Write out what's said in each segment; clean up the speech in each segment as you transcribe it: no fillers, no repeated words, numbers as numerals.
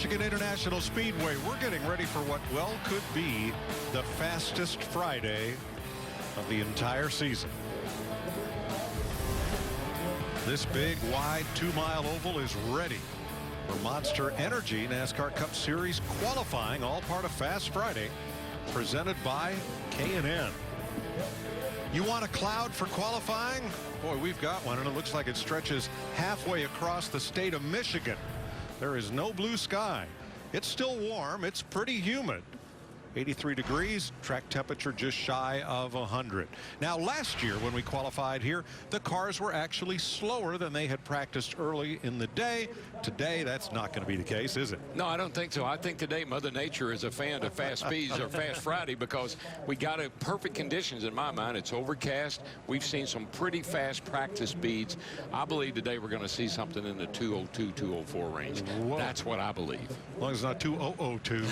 Michigan International Speedway. We're getting ready for what well could be the fastest Friday of the entire season. This big, wide 2-mile oval is ready for Monster Energy NASCAR Cup Series qualifying, all part of Fast Friday, presented by K&N. You want a cloud for qualifying? Boy, we've got one, and it looks like it stretches halfway across the state of Michigan. There is no blue sky. It's still warm. It's pretty humid. 83 degrees, track temperature just shy of 100. Now, last year when we qualified here, the cars were actually slower than they had practiced early in the day. Today, that's not going to be the case, is it? No, I don't think so. I think today Mother Nature is a fan of fast speeds or Fast Friday because we got perfect conditions in my mind. It's overcast. We've seen some pretty fast practice speeds. I believe today we're going to see something in the 202, 204 range. Whoa. That's what I believe. As long as it's not 2002.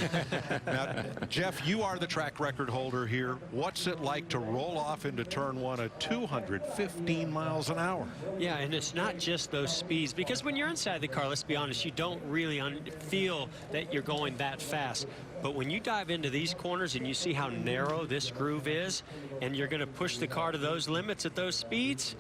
Now, Jeff, you are the track record holder here. What's it like to roll off into turn one at 215 miles an hour? Yeah, and it's not just those speeds, because when you're inside the car, let's be honest, you don't really feel that you're going that fast. But when you dive into these corners and you see how narrow this groove is, and you're going to push the car to those limits at those speeds,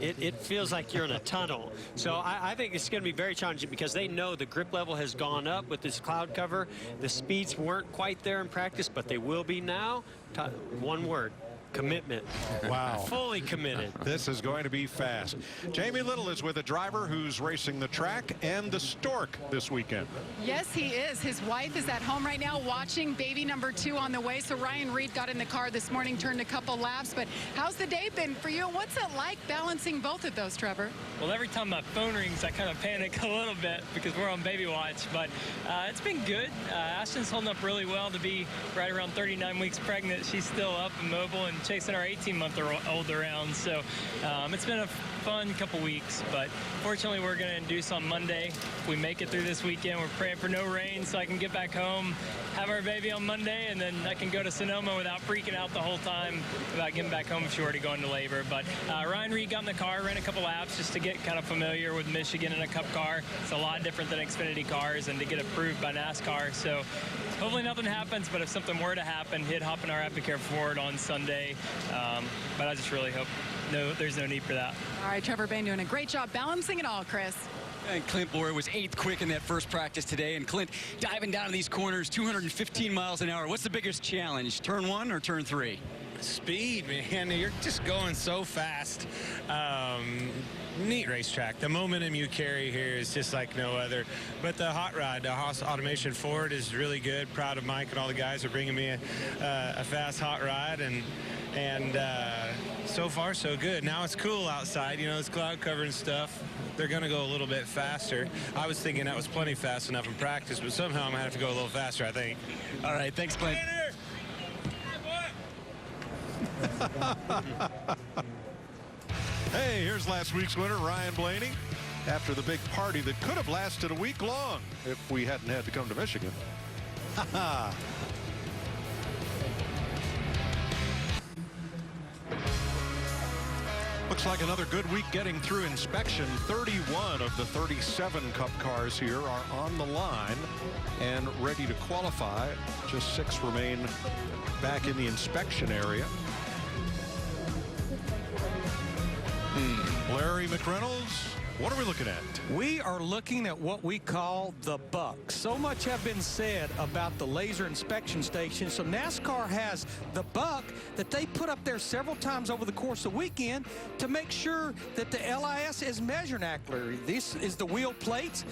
it feels like you're in a tunnel. So I think it's going to be very challenging because they know the grip level has gone up with this cloud cover. The speeds weren't quite there in practice, but they will be now. One word. Commitment. Wow. Fully committed. This is going to be fast. Jamie Little is with a driver who's racing the track and the Stork this weekend. Yes, he is. His wife is at home right now watching baby number 2 on the way. So Ryan Reed got in the car this morning, turned a couple laps. But how's the day been for you? What's it like balancing both of those, Trevor? Well, every time my phone rings, I kind of panic a little bit because we're on baby watch. But it's been good. Ashton's holding up really well to be right around 39 weeks pregnant. She's still up and mobile and chasing our 18-month-old around. So it's been a fun couple weeks, but fortunately we're going to induce on Monday. If we make it through this weekend, we're praying for no rain so I can get back home, have our baby on Monday, and then I can go to Sonoma without freaking out the whole time about getting back home if she were to go into labor. But Ryan Reed got in the car, ran a couple laps just to get kind of familiar with Michigan in a Cup car. It's a lot different than Xfinity cars and to get approved by NASCAR. So hopefully nothing happens, but if something were to happen, he'd hop in our Epicare Ford on Sunday. But I just really hope there's no need for that. All right, Trevor Bayne doing a great job balancing it all, Chris. And Clint Boyer was 8th quick in that first practice today. And Clint, diving down to these corners, 215 miles an hour. What's the biggest challenge, turn 1 or turn 3? Speed, man. You're just going so fast. Neat racetrack. The momentum you carry here is just like no other. But the hot rod, the Haas Automation Ford is really good. Proud of Mike and all the guys for bringing me a fast hot rod. And so far, so good. Now it's cool outside. You know, it's cloud cover and stuff. They're going to go a little bit faster. I was thinking that was plenty fast enough in practice, but somehow I'm going to have to go a little faster, I think. All right, thanks, Clint. Hey, here's last week's winner, Ryan Blaney, after the big party that could have lasted a week long if we hadn't had to come to Michigan. Looks like another good week getting through inspection. 31 of the 37 Cup cars here are on the line and ready to qualify. Just 6 remain back in the inspection area. Larry McReynolds, what are we looking at? We are looking at what we call the buck. So much have been said about the laser inspection station. So NASCAR has the buck that they put up there several times over the course of the weekend to make sure that the LIS is measured accurately. This is the wheel plates.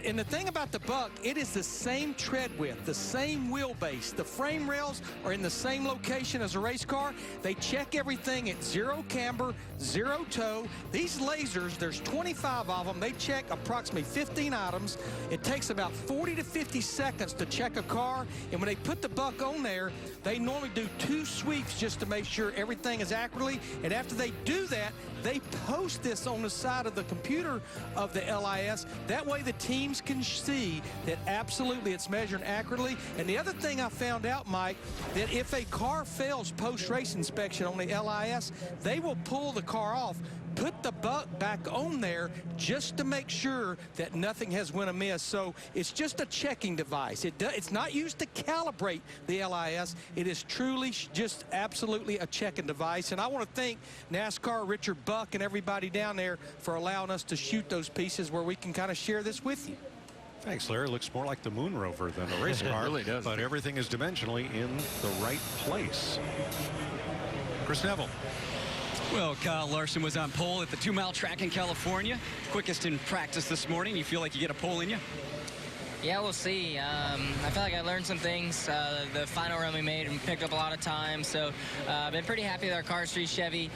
And the thing about the buck, it is the same tread width, the same wheelbase. The frame rails are in the same location as a race car. They check everything at 0 camber, 0 toe. These lasers, there's 25 of them. They check approximately 15 items. It takes about 40 to 50 seconds to check a car. And when they put the buck on there, they normally do 2 sweeps just to make sure everything is accurately. And after they do that, they post this on the side of the computer of the LIS. That way the teams can see that absolutely it's measured accurately. And the other thing I found out, Mike, that if a car fails post-race inspection on the LIS, they will pull the car off, put the buck back on there, just to make sure that nothing has went amiss. So it's just a checking device. It's not used to calibrate the LIS. It is truly just absolutely a checking device. And I want to thank NASCAR, Richard Buck, and everybody down there for allowing us to shoot those pieces where we can kind of share this with you. Thanks, Larry. Looks more like the moon rover than a race car. It really does. But everything is dimensionally in the right place. Chris Neville. Well, Kyle Larson was on pole at the 2-mile track in California. Quickest in practice this morning. You feel like you get a pole in you? Yeah, we'll see. I feel like I learned some things. The final run we made and picked up a lot of time. So I've been pretty happy with our car, Street Chevy.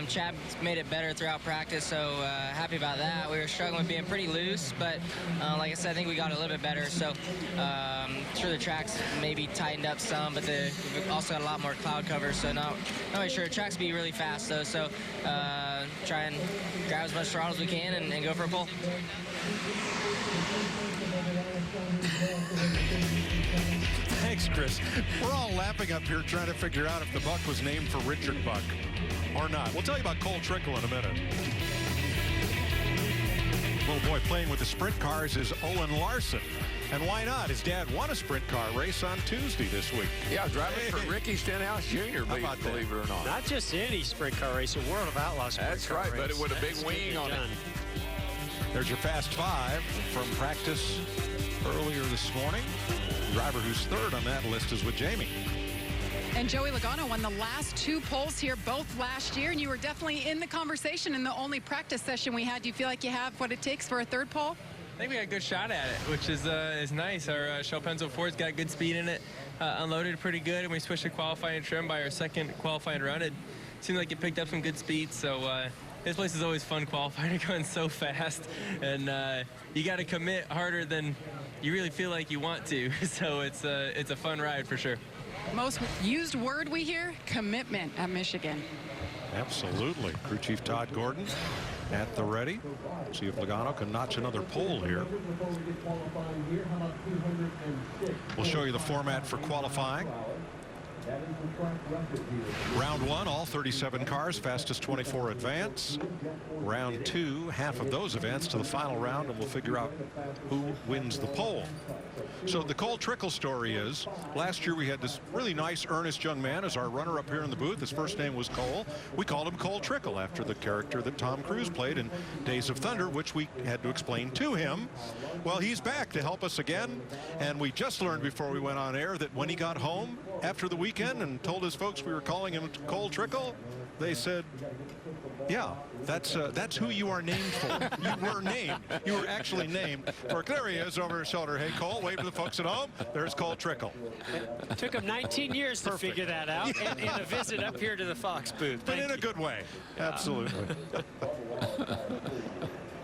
Chad made it better throughout practice, so happy about that. We were struggling with being pretty loose, but like I said, I think we got a little bit better. So sure the track's maybe tightened up some, but we've also got a lot more cloud cover, so not really sure. The track's be really fast, though, so try and grab as much throttle as we can and go for a pole. Thanks, Chris. We're all laughing up here trying to figure out if the Buck was named for Richard Buck or not. We'll tell you about Cole Trickle in a minute. Little boy playing with the sprint cars is Owen Larson. And why not? His dad won a sprint car race on Tuesday this week. Yeah, driving for Ricky Stenhouse Jr., believe it or not. Not just any sprint car race, a World of Outlaws sprint That's car right, race. but it with a big That's wing on it. There's your Fast Five from practice earlier this morning. The driver who's third on that list is with Jamie. And Joey Logano won the last 2 poles here, both last year, and you were definitely in the conversation in the only practice session we had. Do you feel like you have what it takes for a 3rd pole? I think we got a good shot at it, which is nice. Our Shell Penzo Ford's got good speed in it, unloaded pretty good, and we switched to qualifying trim by our 2nd qualifying run. It seemed like it picked up some good speed, so this place is always fun qualifying. They're going so fast, and you got to commit harder than you really feel like you want to. So it's a fun ride for sure. Most used word we hear, commitment at Michigan. Absolutely. Crew Chief Todd Gordon at the ready. See if Logano can notch another pole here. We'll show you the format for qualifying. Round 1, all 37 cars, fastest 24 advance. Round 2, half of those advance to the final round, and we'll figure out who wins the pole. So the Cole Trickle story is, last year we had this really nice, earnest young man as our runner up here in the booth. His first name was Cole. We called him Cole Trickle after the character that Tom Cruise played in Days of Thunder, which we had to explain to him. Well, he's back to help us again, and we just learned before we went on air that when he got home after the weekend and told his folks we were calling him Cole Trickle, they said, yeah, that's who you are named for. You were named. You were actually named. For there he is over his shoulder. Hey, Cole, wave to the folks at home. There's Cole Trickle. It took him 19 years to figure that out, and a visit up here to the Fox booth. But in a good way. Yeah. Absolutely.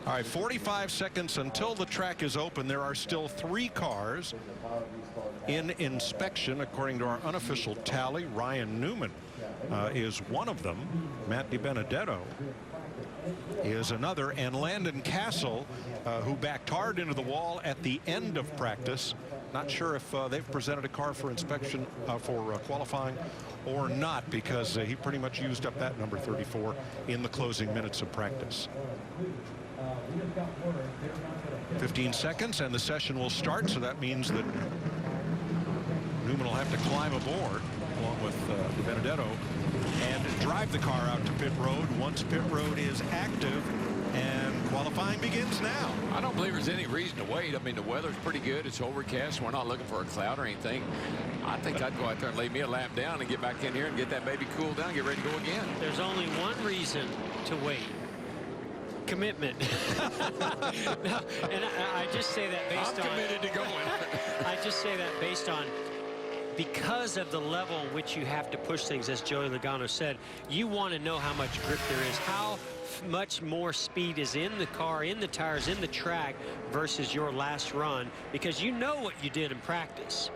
All right, 45 seconds until the track is open. There are still 3 cars in inspection, according to our unofficial tally. Ryan Newman is one of them. Matt DiBenedetto is another, and Landon Castle, who backed hard into the wall at the end of practice. Not sure if they've presented a car for inspection for qualifying or not, because he pretty much used up that number 34 in the closing minutes of practice. 15 seconds and the session will start, so that means that Newman will have to climb aboard along with DiBenedetto and drive the car out to pit road once pit road is active, and qualifying begins now. I don't believe there's any reason to wait. I mean, the weather's pretty good. It's overcast. We're not looking for a cloud or anything. I think I'd go out there and lay me a lap down and get back in here and get that baby cooled down, get ready to go again. There's only one reason to wait. Commitment. No, and I just say that based on... I'm committed to going. I just say that based on, because of the level in which you have to push things, as Joey Logano said, you want to know how much grip there is, how much more speed is in the car, in the tires, in the track versus your last run, because you know what you did in practice.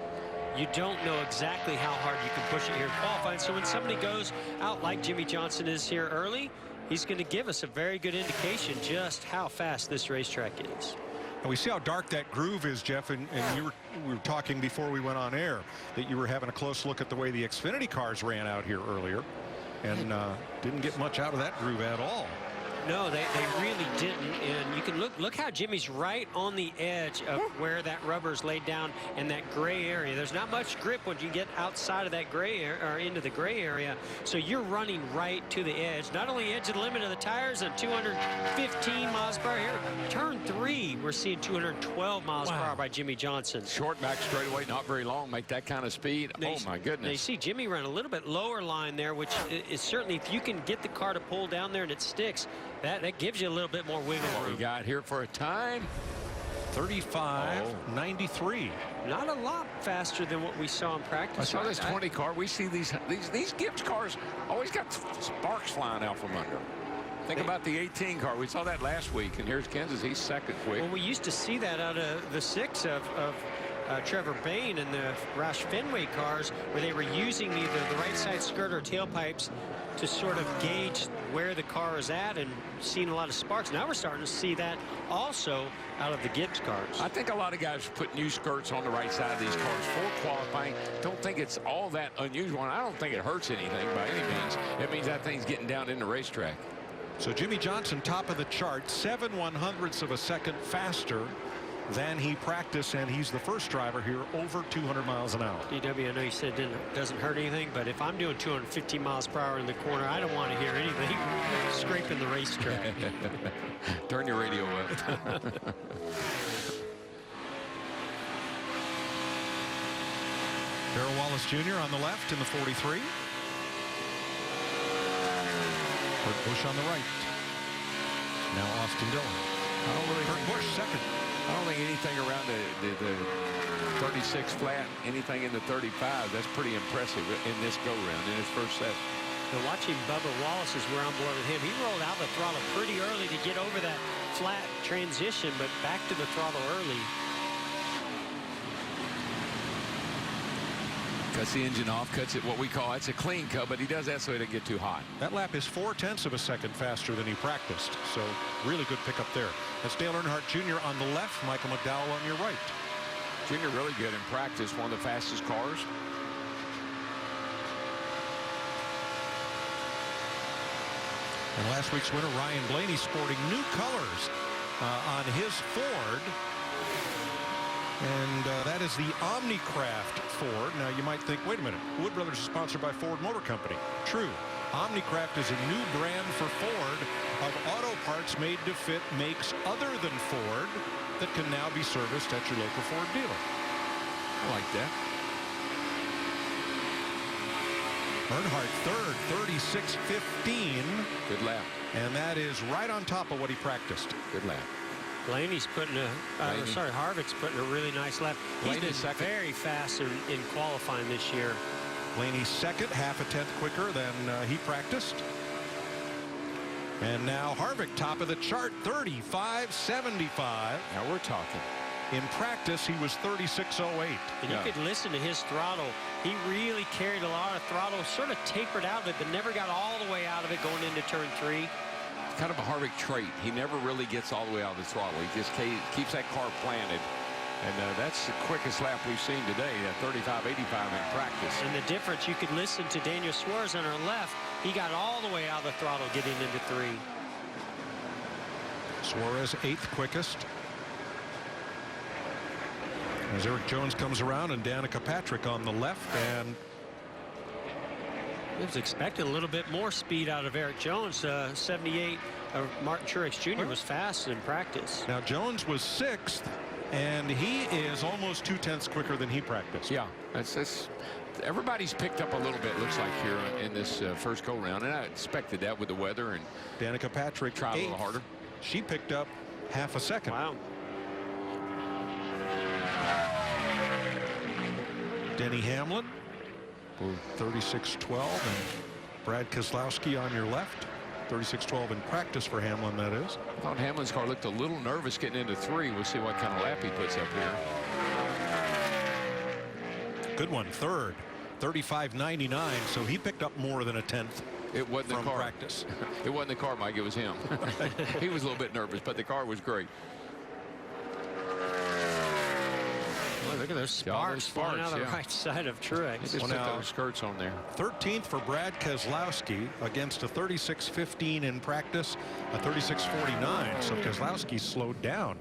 You don't know exactly how hard you can push it here in qualifying. So when somebody goes out like Jimmy Johnson is here early, he's going to give us a very good indication just how fast this racetrack is. And we see how dark that groove is, Jeff, and we were talking before we went on air that you were having a close look at the way the Xfinity cars ran out here earlier, and didn't get much out of that groove at all. No, they really didn't. And you can look how Jimmy's right on the edge of where that rubber's laid down in that gray area. There's not much grip when you get outside of that gray area or into the gray area. So you're running right to the edge. Not only edge of the limit of the tires at 215 miles per hour. Here, turn 3, we're seeing 212 miles per hour by Jimmy Johnson. Short back straightaway, not very long, make that kind of speed. Oh my goodness. Now you see Jimmy run a little bit lower line there, which is certainly, if you can get the car to pull down there and it sticks, that gives you a little bit more wiggle room. What we got here for a time? 35.93. Not a lot faster than what we saw in practice. I saw this 20 car. We see these Gibbs cars always got sparks flying out from under. Think about the 18 car. We saw that last week, and here's Kansas. He's second quick. Well, we used to see that out of the 6 of Trevor Bayne and the Roush Fenway cars, where they were using either the right side skirt or tailpipes to sort of gauge where the car is at, and seeing a lot of sparks. Now we're starting to see that also out of the Gibbs cars. I think a lot of guys put new skirts on the right side of these cars for qualifying. Don't think it's all that unusual, and I don't think it hurts anything by any means. It means that thing's getting down in the racetrack. So Jimmy Johnson, top of the chart, 7/100ths of a second faster than he practiced, and he's the first driver here over 200 miles an hour. DW, I know you said it doesn't hurt anything, but if I'm doing 250 miles per hour in the corner, I don't want to hear anything scraping the racetrack. Turn your radio up. Darrell Wallace Jr. on the left in the 43. Kurt Busch on the right. Now Austin Dillon. Kurt Busch second. I don't think anything around the 36 flat, anything in the 35, that's pretty impressive in this go-round, in his first set. Now watching Bubba Wallace is where I'm bored with him. He rolled out the throttle pretty early to get over that flat transition, but back to the throttle early. Cuts the engine off, cuts it what we call, it's a clean cut, but he does that so he doesn't get too hot. That lap is 0.4 of a second faster than he practiced, so really good pickup there. That's Dale Earnhardt Jr. on the left, Michael McDowell on your right. Junior really good in practice, one of the fastest cars. And last week's winner, Ryan Blaney, sporting new colors on his Ford. And that is the Omnicraft Ford. Now you might think, wait a minute, Wood Brothers is sponsored by Ford Motor Company. True. Omnicraft is a new brand for Ford of auto parts made to fit makes other than Ford that can now be serviced at your local Ford dealer. I like that. Earnhardt third, 36.15. Good lap. And that is right on top of what he practiced. Good lap. Blaney's putting Harvick's putting a really nice lap. He's been very fast in qualifying this year. Blaney's second, half a tenth quicker than he practiced. And now Harvick, top of the chart, 35.75. Now we're talking. In practice, he was 36.08. And you could listen to his throttle. He really carried a lot of throttle, sort of tapered out of it, but never got all the way out of it going into turn 3. Kind of a Harvick trait. He never really gets all the way out of the throttle. He just keeps that car planted. And that's the quickest lap we've seen today, 35.85 in practice. And the difference, you could listen to Daniel Suarez on our left. He got all the way out of the throttle getting into 3. Suarez, 8th quickest. As Eric Jones comes around and Danica Patrick on the left. And I was expecting a little bit more speed out of Eric Jones. 78 of Martin Truex Jr. was fast in practice. Now Jones was 6th, and he is almost 2/10 quicker than he practiced. Yeah, that's everybody's picked up a little bit, looks like, here in this first go round, and I expected that with the weather. And Danica Patrick try a little harder. She picked up half a second. Wow. Denny Hamlin, 36.12, and Brad Keselowski on your left, 36.12 in practice for Hamlin, that is. I thought Hamlin's car looked a little nervous getting into 3. We'll see what kind of lap he puts up here. Good one, third, 35.99, so he picked up more than a tenth. It wasn't the car. Practice. It wasn't the car, Mike. It was him. He was a little bit nervous, but the car was great. Well, Look at those Yeah, all sparks those flying out sparks, of the yeah. right side of They Truex. just Well, put now- those skirts on there. 13th for Brad Keselowski against a 36.15 in practice, a 36.49. So Keselowski slowed down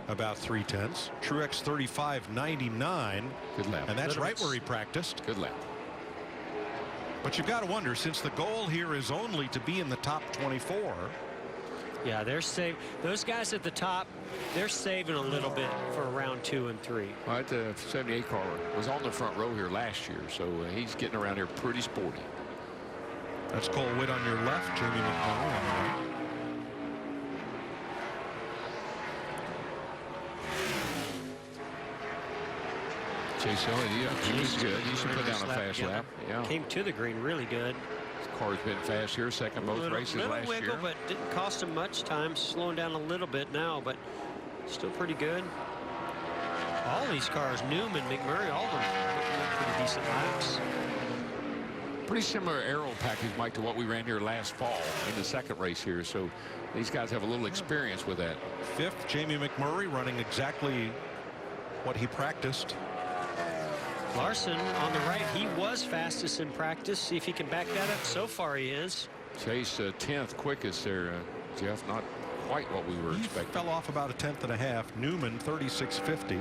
about 3/10. Truex 35.99. Good lap. And that's Little right bit- where he practiced. Good lap. But you've got to wonder, since the goal here is only to be in the top 24. Yeah, they're saving. Those guys at the top, they're saving a little bit for round 2 and 3. All right, the 78 car was on the front row here last year, so he's getting around here pretty sporty. That's Cole Witt on your left, Jamie McMurray on the right. Chase Elliott, yeah, he was good. He should put down a fast Yeah. lap. Yeah, Came to the green really good. his car's been fast here, second both races little last wiggle, year. but didn't cost him much time. Slowing down a little bit now, but still pretty good. All these cars, Newman, McMurray, all of them putting up pretty decent laps. Pretty similar aero package, Mike, to what we ran here last fall in the second race here. So these guys have a little experience with that. 5th, Jamie McMurray running exactly what he practiced. Larson on the right, he was fastest in practice. See if he can back that up. So far he is. Chase 10th quickest there, Jeff. Not quite what we were He expecting. fell off about a 1/10 and a half. Newman 36.50.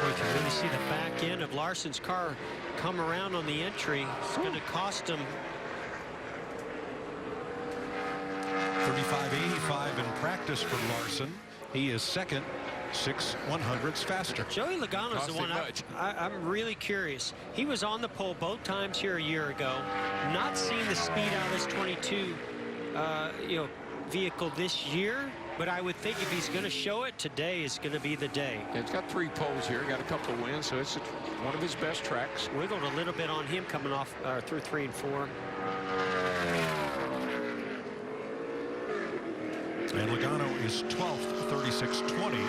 Boy, you can really see the back end of Larson's car come around on the entry. It's going to cost him. 35.85 in practice for Larson. He is second, 6/100ths faster. Joey Logano's Cost the him one much. I'm really curious. He was on the pole both times here a year ago. Not seeing the speed out of this 22 vehicle this year, but I would think if he's going to show it, today is going to be the day. Yeah, he's got 3 poles here, got a couple of wins, so it's one of his best tracks. Wiggled a little bit on him coming off through 3 and 4. And Logano is 12th, 36.20,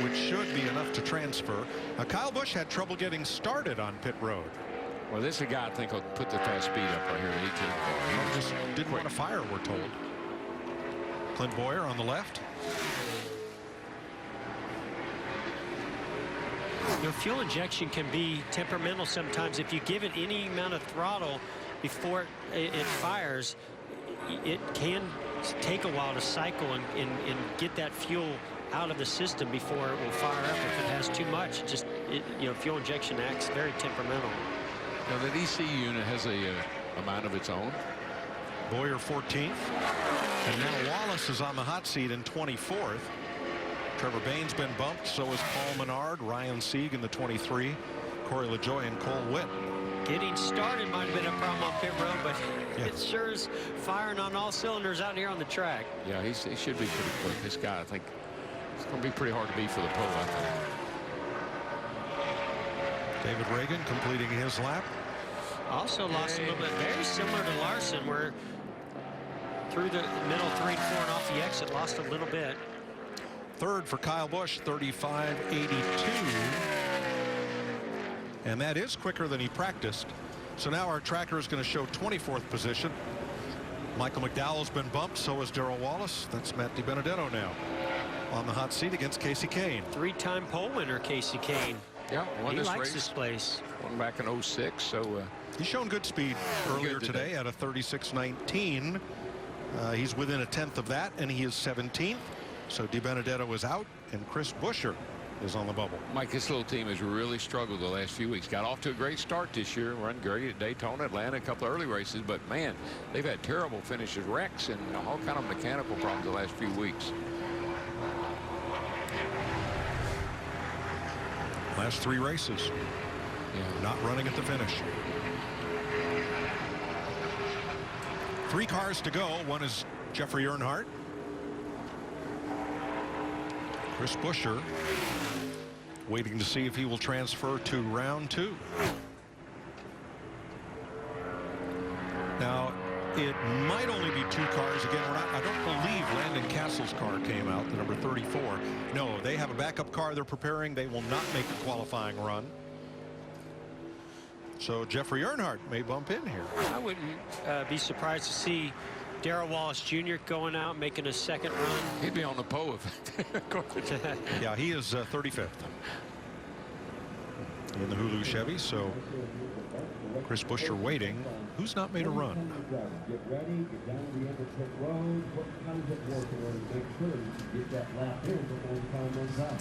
which should be enough to transfer. Kyle Busch had trouble getting started on pit road. Well, this is a guy I think will put the fast speed up right here, 18 car. He just didn't want to fire, we're told. Clint Boyer on the left. Your fuel injection can be temperamental sometimes. If you give it any amount of throttle before it fires, it can take a while to cycle and get that fuel out of the system before it will fire up. If it has too much, fuel injection acts very temperamental. Now, the ECU unit has a mind of its own. Boyer 14th. And now Wallace is on the hot seat in 24th. Trevor Bain's been bumped. So is Paul Menard, Ryan Sieg in the 23. Corey LaJoie and Cole Witt. Getting started might have been a problem on pit road, but it sure is firing on all cylinders out here on the track. Yeah, he should be pretty quick. This guy, I think, it's going to be pretty hard to beat for the pole, I think. David Reagan completing his lap. Also lost a little bit, very similar to Larson, where through the middle 3 and 4 and off the exit, lost a little bit. 3rd for Kyle Busch, 35.82. And that is quicker than he practiced. So now our tracker is going to show 24th position. Michael McDowell's been bumped. So is Darrell Wallace. That's Matt DiBenedetto now on the hot seat against Casey Kane. 3-time pole winner, Casey Kane. Yeah, won He this likes race. this place. Won back in 06, so He's shown good speed earlier good today at a 36.19. He's within a 1/10 of that, and he is 17th. So DiBenedetto is out, and Chris Buescher is on the bubble. Mike, this little team has really struggled the last few weeks. Got off to a great start this year, run great at Daytona, Atlanta, a couple of early races, but man, they've had terrible finishes, wrecks, and all kind of mechanical problems the last few weeks. Last 3 races, not running at the finish. 3 cars to go. One is Jeffrey Earnhardt. Chris Buescher waiting to see if he will transfer to round 2. Now, it might only be 2 cars. Again, I don't believe Landon Castle's car came out, the number 34. No, they have a backup car they're preparing. They will not make a qualifying run. So Jeffrey Earnhardt may bump in here. I wouldn't be surprised to see Darrell Wallace Jr. going out, making a second run. He'd be on the pole if Yeah, he is 35th in the Hulu Chevy. So Chris Buescher waiting. Who's not made a run?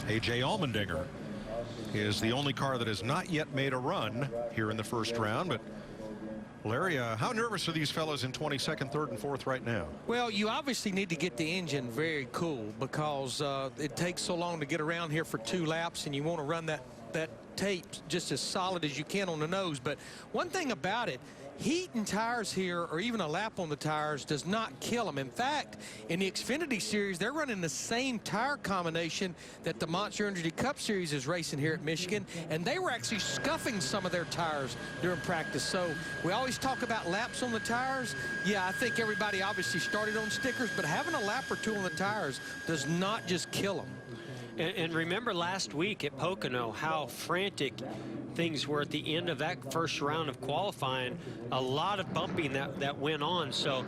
A.J. Allmendinger is the only car that has not yet made a run here in the first round. But Larry, how nervous are these fellows in 22nd, 3rd, and 4th right now? Well, you obviously need to get the engine very cool because it takes so long to get around here for 2 laps, and you want to run that tape just as solid as you can on the nose. But one thing about it, heat and tires here, or even a lap on the tires, does not kill them. In fact, in the Xfinity Series, they're running the same tire combination that the Monster Energy Cup Series is racing here at Michigan, and they were actually scuffing some of their tires during practice. So we always talk about laps on the tires. Yeah, I think everybody obviously started on stickers, but having a lap or 2 on the tires does not just kill them. And remember last week at Pocono how frantic things were at the end of that first round of qualifying. A lot of bumping that went on. So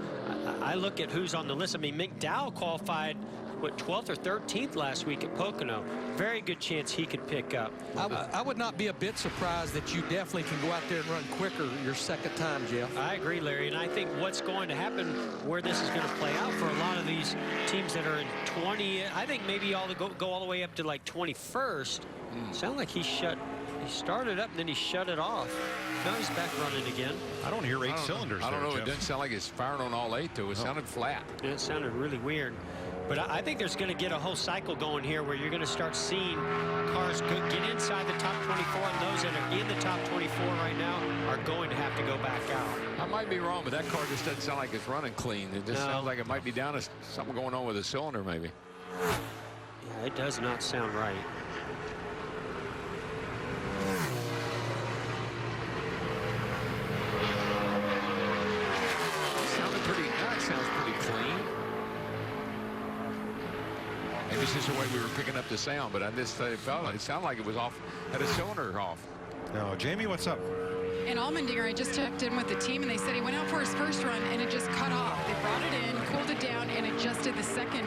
I look at who's on the list. I mean, McDowell qualified, what, 12th or 13th last week at Pocono. Very good chance he could pick up. I would not be a bit surprised that you definitely can go out there and run quicker your second time, Jeff. I agree, Larry, and I think what's going to happen, where this is going to play out for a lot of these teams that are in 20, I think maybe all go all the way up to like 21st. Sound like he started up and then he shut it off. Now he's back running again. I don't hear 8 cylinders. I don't know. Jeff. It doesn't sound like it's firing on all 8, though. It sounded flat. Yeah, it sounded really weird. But I think there's going to get a whole cycle going here where you're going to start seeing cars get inside the top 24, and those that are in the top 24 right now are going to have to go back out. I might be wrong, but that car just doesn't sound like it's running clean. It just sounds like it might be down to something going on with a cylinder, maybe. Yeah, it does not sound right. That sounds pretty clean. Maybe it's just the way we were picking up the sound, but it sounded like it was off, had a cylinder off. No, Jamie, what's up? And Allmendinger, I just checked in with the team, and they said he went out for his first run, and it just cut off. They brought it in, cooled it down, and adjusted the second.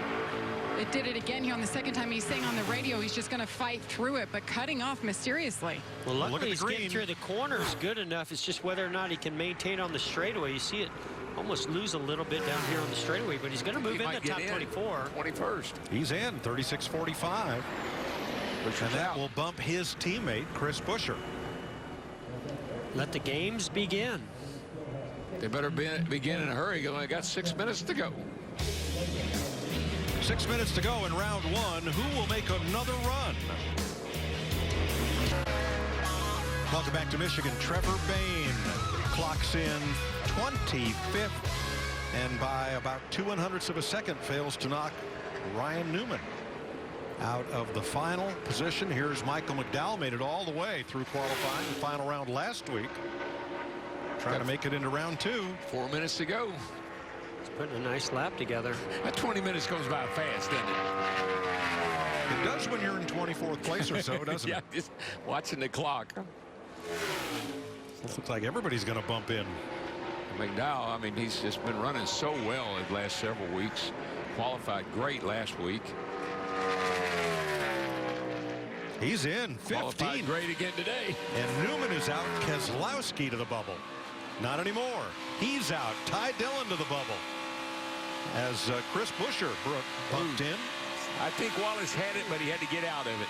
It did it again here on the second time. He's saying on the radio he's just going to fight through it, but cutting off mysteriously. Well, Look at luckily the he's getting green. through the corners good enough. It's just whether or not he can maintain on the straightaway. You see it almost lose a little bit down here on the straightaway, but he's going to move in the top 24. 21st. He's in 36.45. And that will bump his teammate, Chris Buescher. Let the games begin. They better begin in a hurry. They only got 6 minutes to go. 6 minutes to go in round 1. Who will make another run? Welcome back to Michigan. Trevor Bayne clocks in 25th, and by about 2/100ths of a second fails to knock Ryan Newman out of the final position. Here's Michael McDowell, made it all the way through qualifying the final round last week, trying to make it into round 2. 4 minutes to go. He's putting a nice lap together. That 20 minutes goes by fast, doesn't it? It does when you're in 24th place or so, doesn't Yeah, it? just watching the clock. Looks like everybody's going to bump in. McDowell, I mean, he's just been running so well the last several weeks. Qualified great last week. He's in 15. Qualified great again today. And Newman is out. Keselowski to the bubble. Not anymore. He's out. Ty Dillon to the bubble. As Chris Buescher bumped in. I think Wallace had it, but he had to get out of it.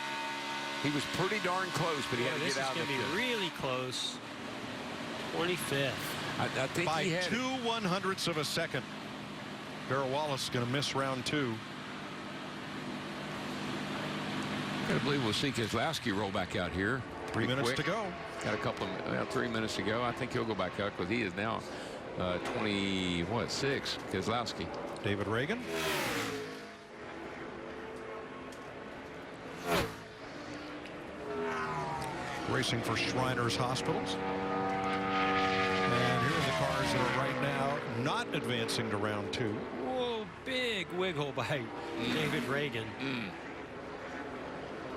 He was pretty darn close, but he had to get out of it. This is going to be really close. 25th. I think By he had 2/100ths of a second. Darrell Wallace is going to miss round 2. I believe we'll see Keselowski roll back out here. 3 minutes to go. Got a couple of 3 minutes to go. I think he'll go back out because he is now 26. Keselowski. David Reagan. Racing for Shriners Hospitals. And here are the cars that are right now not advancing to round 2. Whoa, big wiggle by David Reagan.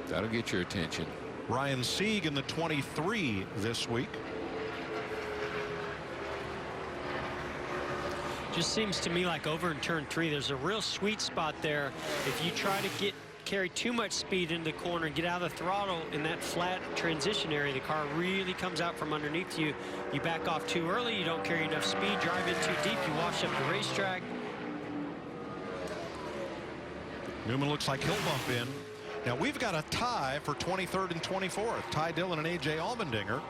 That'll get your attention. Ryan Sieg in the 23 this week. Just seems to me like over in turn 3, there's a real sweet spot there. If you try to carry too much speed into the corner and get out of the throttle in that flat transition area, the car really comes out from underneath you. You back off too early, you don't carry enough speed, drive in too deep, you wash up the racetrack. Newman looks like he'll bump in. Now we've got a tie for 23rd and 24th. Ty Dillon and A.J. Allmendinger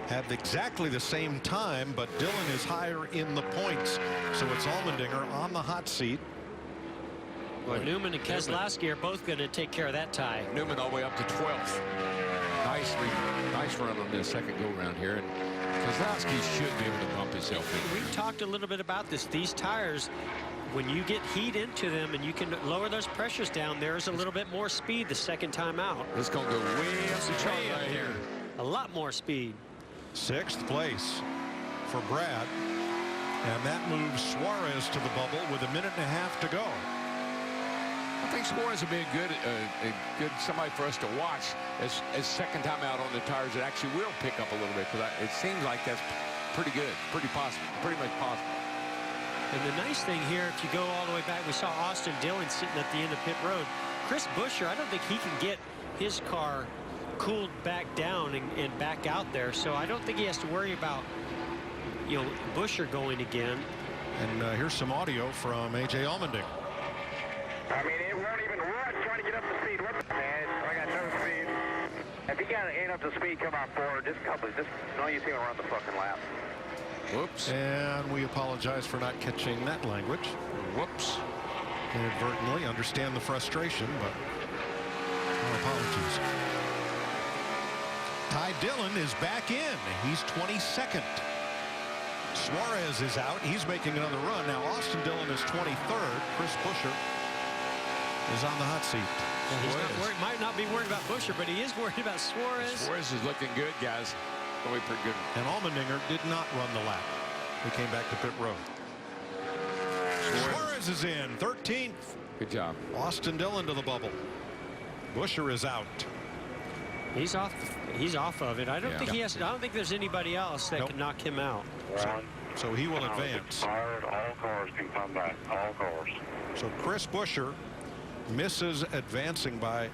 have exactly the same time, but Dillon is higher in the points. So it's Allmendinger on the hot seat. Well, Newman and Keselowski are both going to take care of that tie. Newman all the way up to 12th. Nice run on this second go-round here. And Keselowski should be able to bump himself in. We talked a little bit about this. These tires, when you get heat into them and you can lower those pressures down, there's a little bit more speed the second time out. It's going to go way up the chart right here. A lot more speed. 6th place for Brad. And that moves Suarez to the bubble with 1.5 minutes to go. I think Suarez will be a good somebody for us to watch as second time out on the tires. It actually will pick up a little bit, because it seems like that's pretty good, pretty much possible. And the nice thing here, if you go all the way back, we saw Austin Dillon sitting at the end of pit road. Chris Buescher, I don't think he can get his car cooled back down and back out there, so I don't think he has to worry about, Buescher going again. And here's some audio from A.J. Allmendinger. I mean, it won't even run trying to get up to speed. What the man? I got no speed. If you ain't up to speed, come on forward. Just no use even run the fucking lap. Whoops. And we apologize for not catching that language. Whoops. Inadvertently. Understand the frustration, but our apologies. Ty Dillon is back in. He's 22nd. Suarez is out. He's making another run. Now Austin Dillon is 23rd. Chris Buescher is on the hot seat. Well, he's not worried, might not be worried about Buescher, but he is worried about Suarez. Suarez is looking good, guys. Going to be pretty good. And Allmendinger did not run the lap. He came back to pit road. Suarez is in 13th. Good job. Austin Dillon to the bubble. Buescher is out. He's off. He's off of it. I don't think he has. I don't think there's anybody else that can knock him out. So he will advance. All cars can come back. All cars. So Chris Buescher misses advancing by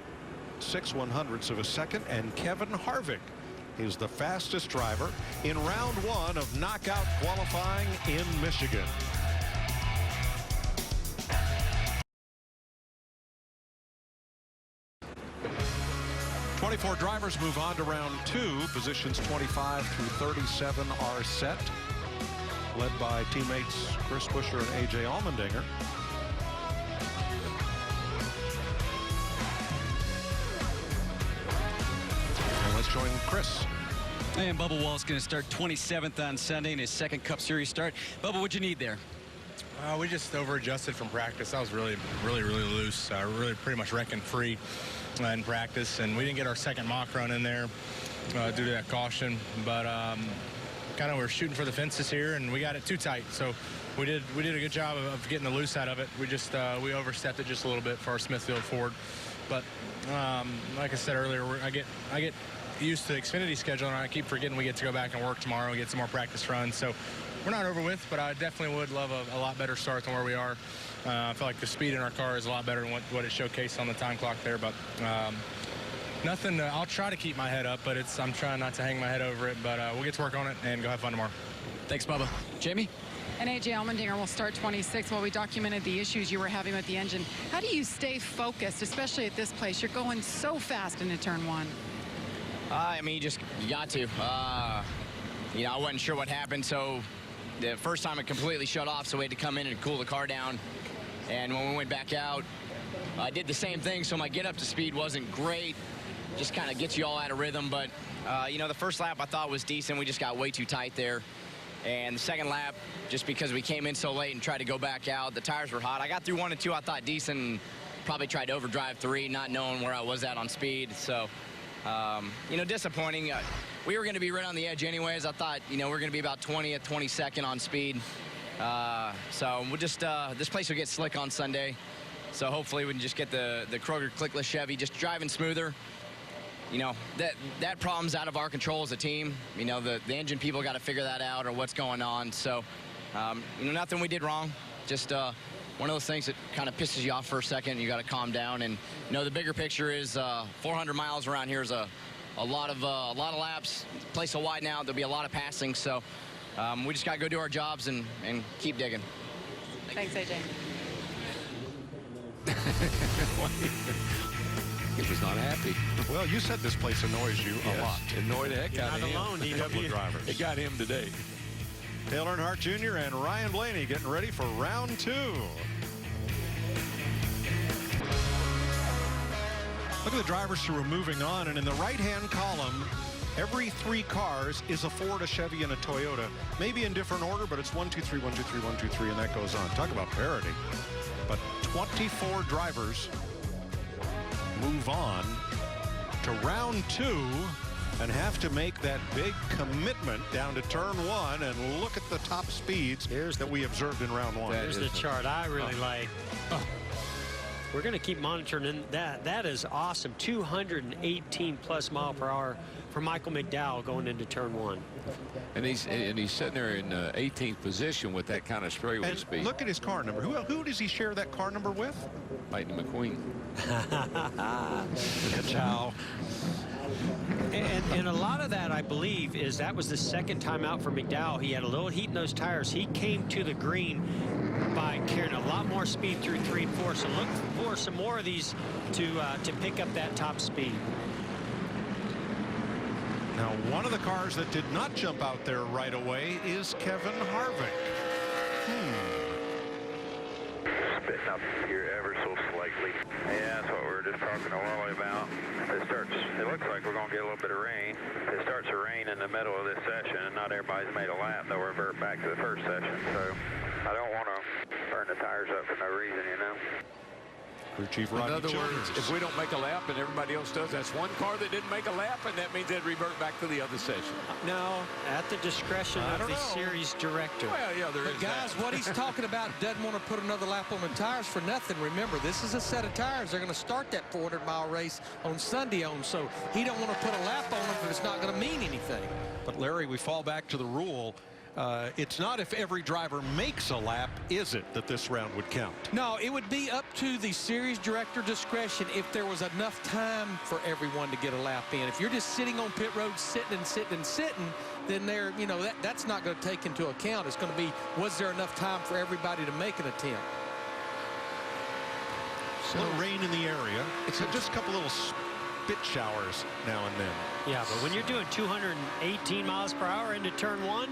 6/100ths of a second, and Kevin Harvick is the fastest driver in round 1 of knockout qualifying in Michigan. Four drivers move on to round 2. Positions 25 through 37 are set, led by teammates Chris Buescher and A.J. Allmendinger. And let's join Chris. And Bubba Wallace going to start 27th on Sunday in his second Cup Series start. Bubba, what'd you need there? We just over-adjusted from practice. I was really loose. Really pretty much wrecking free in practice, and we didn't get our second mock run in there due to that caution. But kind of we're shooting for the fences here, and we got it too tight. So we did a good job of getting the loose out of it. We just we overstepped it just a little bit for our Smithfield Ford. But like I said earlier, I get used to the Xfinity schedule, and I keep forgetting we get to go back and work tomorrow and get some more practice runs. So we're not over with, but I definitely would love a lot better start than where we are. I feel like the speed in our car is a lot better than what it showcased on the time clock there. But nothing. I'll try to keep my head up, but I'm trying not to hang my head over it. But we'll get to work on it and go have fun tomorrow. Thanks, Bubba. Jamie? And A.J. Allmendinger will start 26. While we documented the issues you were having with the engine, how do you stay focused, especially at this place? You're going so fast into turn 1. I mean, you got to. I wasn't sure what happened, so the first time it completely shut off, so we had to come in and cool the car down. And when we went back out, I did the same thing, so my get up to speed wasn't great. Just kind of gets you all out of rhythm, but the first lap I thought was decent. We just got way too tight there. And the second lap, just because we came in so late and tried to go back out, the tires were hot. I got through 1 and 2, I thought decent, and probably tried to overdrive 3, not knowing where I was at on speed. So, disappointing. We were going to be right on the edge anyways. I thought, we're going to be about 20th, 22nd on speed. So we'll just, this place will get slick on Sunday. So hopefully we can just get the Kroger clickless Chevy just driving smoother. That problem's out of our control as a team. The engine people got to figure that out or what's going on. So You know, nothing we did wrong. Just one of those things that kind of pisses you off for a second. You got to calm down. And you know, the bigger picture is 400 miles around here is a lot of laps. The place will widen out. There'll be a lot of passing. So we just got to go do our jobs and keep digging. Thanks, AJ. He was not happy. Well, you said this place annoys you a lot. It annoyed the heck out of Not him. alone, A couple of drivers. It got him today. Dale Earnhardt Jr. and Ryan Blaney getting ready for round 2. Look at the drivers who are moving on, and in the right-hand column, every 3 cars is a Ford, a Chevy, and a Toyota. Maybe in different order, but it's 1, 2, 3, 1, 2, 3, 1, 2, 3, and that goes on. Talk about parity. But 24 drivers move on to round 2 and have to make that big commitment down to turn 1, and look at the top speeds that we observed in round 1. Here's the chart I really like. We're going to keep monitoring that. That is awesome. 218 plus mile per hour for Michael McDowell going into turn 1. And he's sitting there in 18th position with that kind of straightaway And speed. look at his car number. Who does he share that car number with? Lightning McQueen. Ciao. And a lot of that, I believe, is that was the second time out for McDowell. He had a little heat in those tires. He came to the green by carrying a lot more speed through 3 and 4. So look for some more of these to pick up that top speed. Now, one of the cars that did not jump out there right away is Kevin Harvick. Spitting up here ever so slightly. Yeah, that's what we were just talking to Wally about. It looks like we're going to get a little bit of rain. If it starts to rain in the middle of this session and not everybody's made a lap, they'll revert back to the first session. So I don't want to burn the tires up for no reason, you know. Crew Chief In Rodney other words, Childers. if we don't make a lap and everybody else does, that's one car that didn't make a lap, and that means they'd revert back to the other session. No, at the discretion of the series director. Well, yeah, there is But guys, that. what he's talking about doesn't want to put another lap on the tires for nothing. Remember, this is a set of tires. They're going to start that 400-mile race on Sunday so he don't want to put a lap on them if it's not going to mean anything. But Larry, we fall back to the rule. It's not if every driver makes a lap, is it, that this round would count? No, it would be up to the series director discretion if there was enough time for everyone to get a lap in. If you're just sitting on pit road, sitting, then that's not going to take into account. It's going to be, was there enough time for everybody to make an attempt? A little rain in the area. It's just a couple little spit showers now and then. Yeah, but when you're doing 218 miles per hour into turn 1,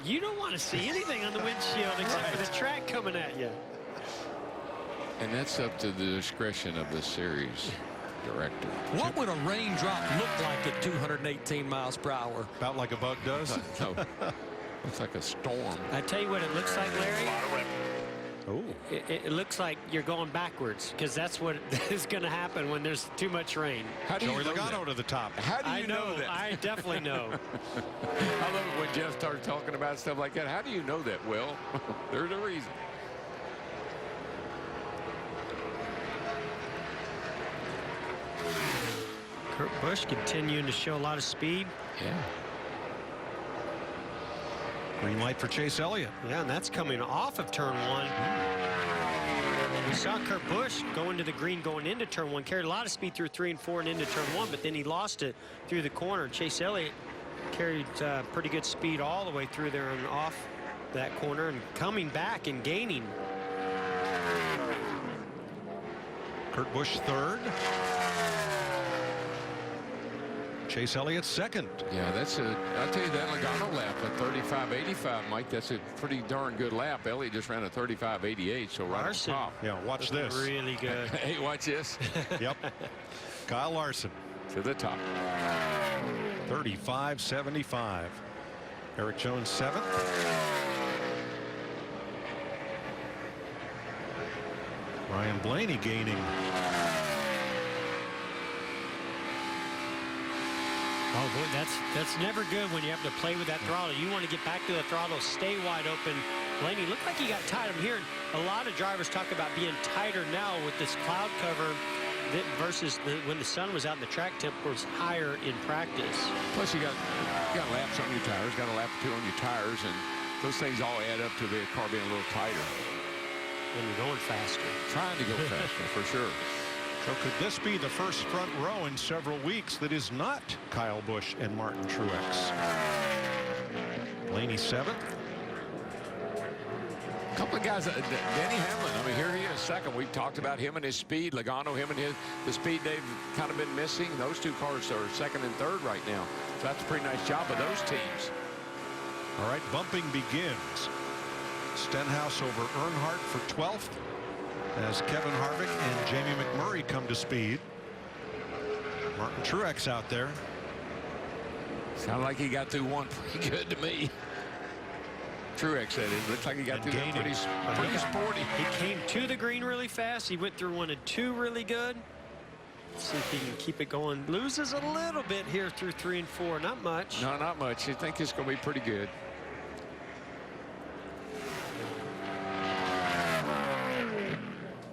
you don't want to see anything on the windshield except for the track coming at you. And that's up to the discretion of the series director. What would a raindrop look like at 218 miles per hour? About like a bug does. No, looks like a storm. I tell you what it looks like, Larry. Oh. It looks like you're going backwards, because that's what is going to happen when there's too much rain. How do you Joey know Logano that? to the top. How do you I know that? I definitely know. I love it when Jeff starts talking about stuff like that. How do you know that? Well, there's a reason. Kurt Busch continuing to show a lot of speed. Yeah. Green light for Chase Elliott. Yeah, and that's coming off of turn 1. We saw Kurt Busch go into the green going into turn 1, carried a lot of speed through 3 and 4 and into turn 1, but then he lost it through the corner. Chase Elliott carried pretty good speed all the way through there and off that corner and coming back and gaining. Kurt Busch third. Chase Elliott second. Yeah, I'll tell you that Logano lap, a 35.85, Mike, that's a pretty darn good lap. Elliott just ran a 35.88, so right Larson. on top. Yeah, watch this. Really good. Hey, watch this. Yep. Kyle Larson. To the top. 35.75. Eric Jones seventh. Ryan Blaney gaining. Oh, boy, that's never good when you have to play with that throttle. You want to get back to the throttle, stay wide open. Blaney looked like he got tight. I'm hearing a lot of drivers talk about being tighter now with this cloud cover versus when the sun was out and the track temp was higher in practice. Plus, you got laps on your tires, got a lap or two on your tires, and those things all add up to the car being a little tighter. And you're going faster. Trying to go faster, for sure. So could this be the first front row in several weeks that is not Kyle Busch and Martin Truex? Blaney 7th. A couple of guys, Denny Hamlin, I mean, here he is second. We've talked about him and his speed. Logano, him and the speed they've kind of been missing. Those two cars are second and third right now. So that's a pretty nice job of those teams. All right, bumping begins. Stenhouse over Earnhardt for 12th as Kevin Harvick and Jamie McMurray come to speed. Martin Truex out there. Sounded like he got through one pretty good to me. Truex said it. Looks like he got through that pretty sporty. He came to the green really fast. He went through 1 and 2 really good. Let's see if he can keep it going. Loses a little bit here through 3 and 4. Not much. No, not much. I think it's going to be pretty good.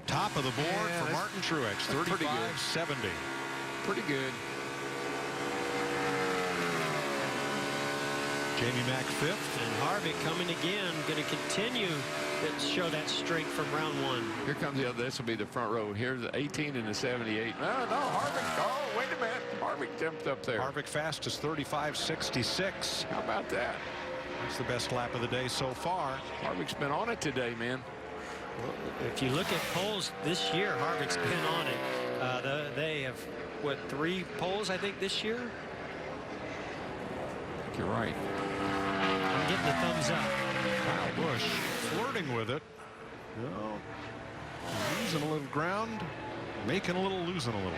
Top of the board for Martin Truex, 35-70. Pretty good. Jamie Mack 5th. And Harvick coming again, going to continue to show that strength from round 1. Here comes the other. This will be the front row. Here's the 18 and the 78. No, Harvick. Oh, wait a minute. Harvick jumped up there. Harvick fastest 35-66. How about that? That's the best lap of the day so far. Harvick's been on it today, man. Well, if you look at polls this year, Harvick's been on it. They have, what, 3 polls, I think, this year? I think you're right. I'm getting the thumbs up. Kyle Busch flirting with it. No, losing a little ground, making a little, losing a little.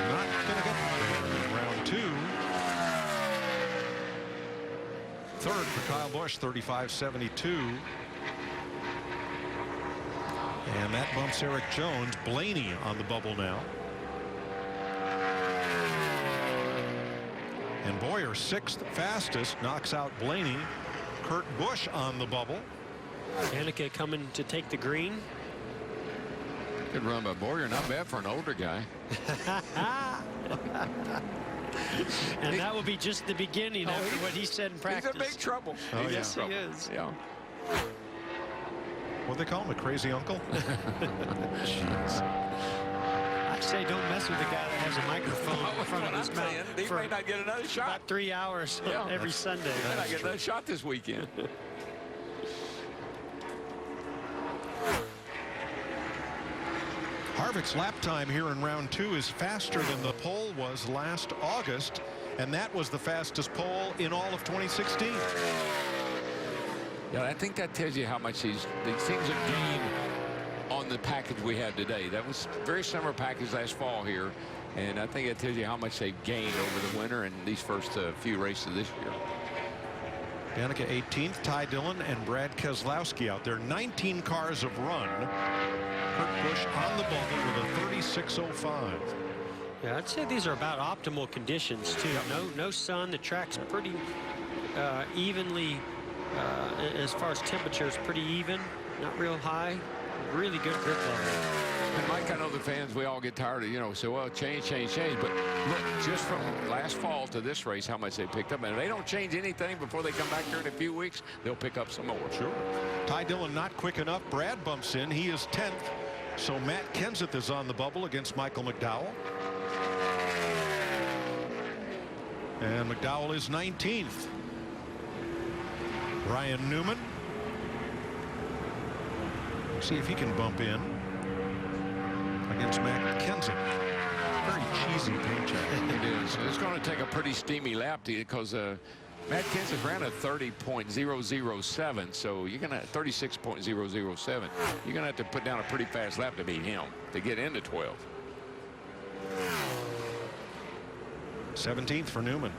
Not going to get there in round 2. Third for Kyle Busch, 35-72. And that bumps Eric Jones. Blaney on the bubble now. And Boyer, 6th fastest, knocks out Blaney. Kurt Busch on the bubble. Danica coming to take the green. Good run by Boyer. Not bad for an older guy. And that will be just the beginning after what he said in practice. He's in big trouble. Oh, yes, he is. Yeah. What do they call him, a crazy uncle? I say don't mess with the guy that has a microphone in front of his mouth. He may not get another shot. About 3 hours every Sunday. He may not get another shot this weekend. Harvick's lap time here in round 2 is faster than the pole was last August, and that was the fastest pole in all of 2016. Yeah, I think that tells you how much these things have gained on the package we have today. That was very similar package last fall here, and I think it tells you how much they've gained over the winter and these first few races this year. Danica 18th, Ty Dillon and Brad Keselowski out there. 19 cars have run. Kurt Busch on the bubble with a 36.05. Yeah, I'd say these are about optimal conditions too. No sun. The track's pretty evenly, as far as temperatures, pretty even. Not real high. Really good grip level. And Mike, I know the fans, we all get tired of, say, well, change. But look, just from last fall to this race, how much they picked up. And if they don't change anything before they come back here in a few weeks, they'll pick up some more. Sure. Ty Dillon not quick enough. Brad bumps in. He is 10th. So Matt Kenseth is on the bubble against Michael McDowell. And McDowell is 19th. Ryan Newman. See if he can bump in against Matt Kenseth. Very cheesy paint job. It is. It's going to take a pretty steamy lap because Matt Kenseth ran a 30.007, so you're going to 36.007. You're going to have to put down a pretty fast lap to beat him to get into 12. 17th for Newman.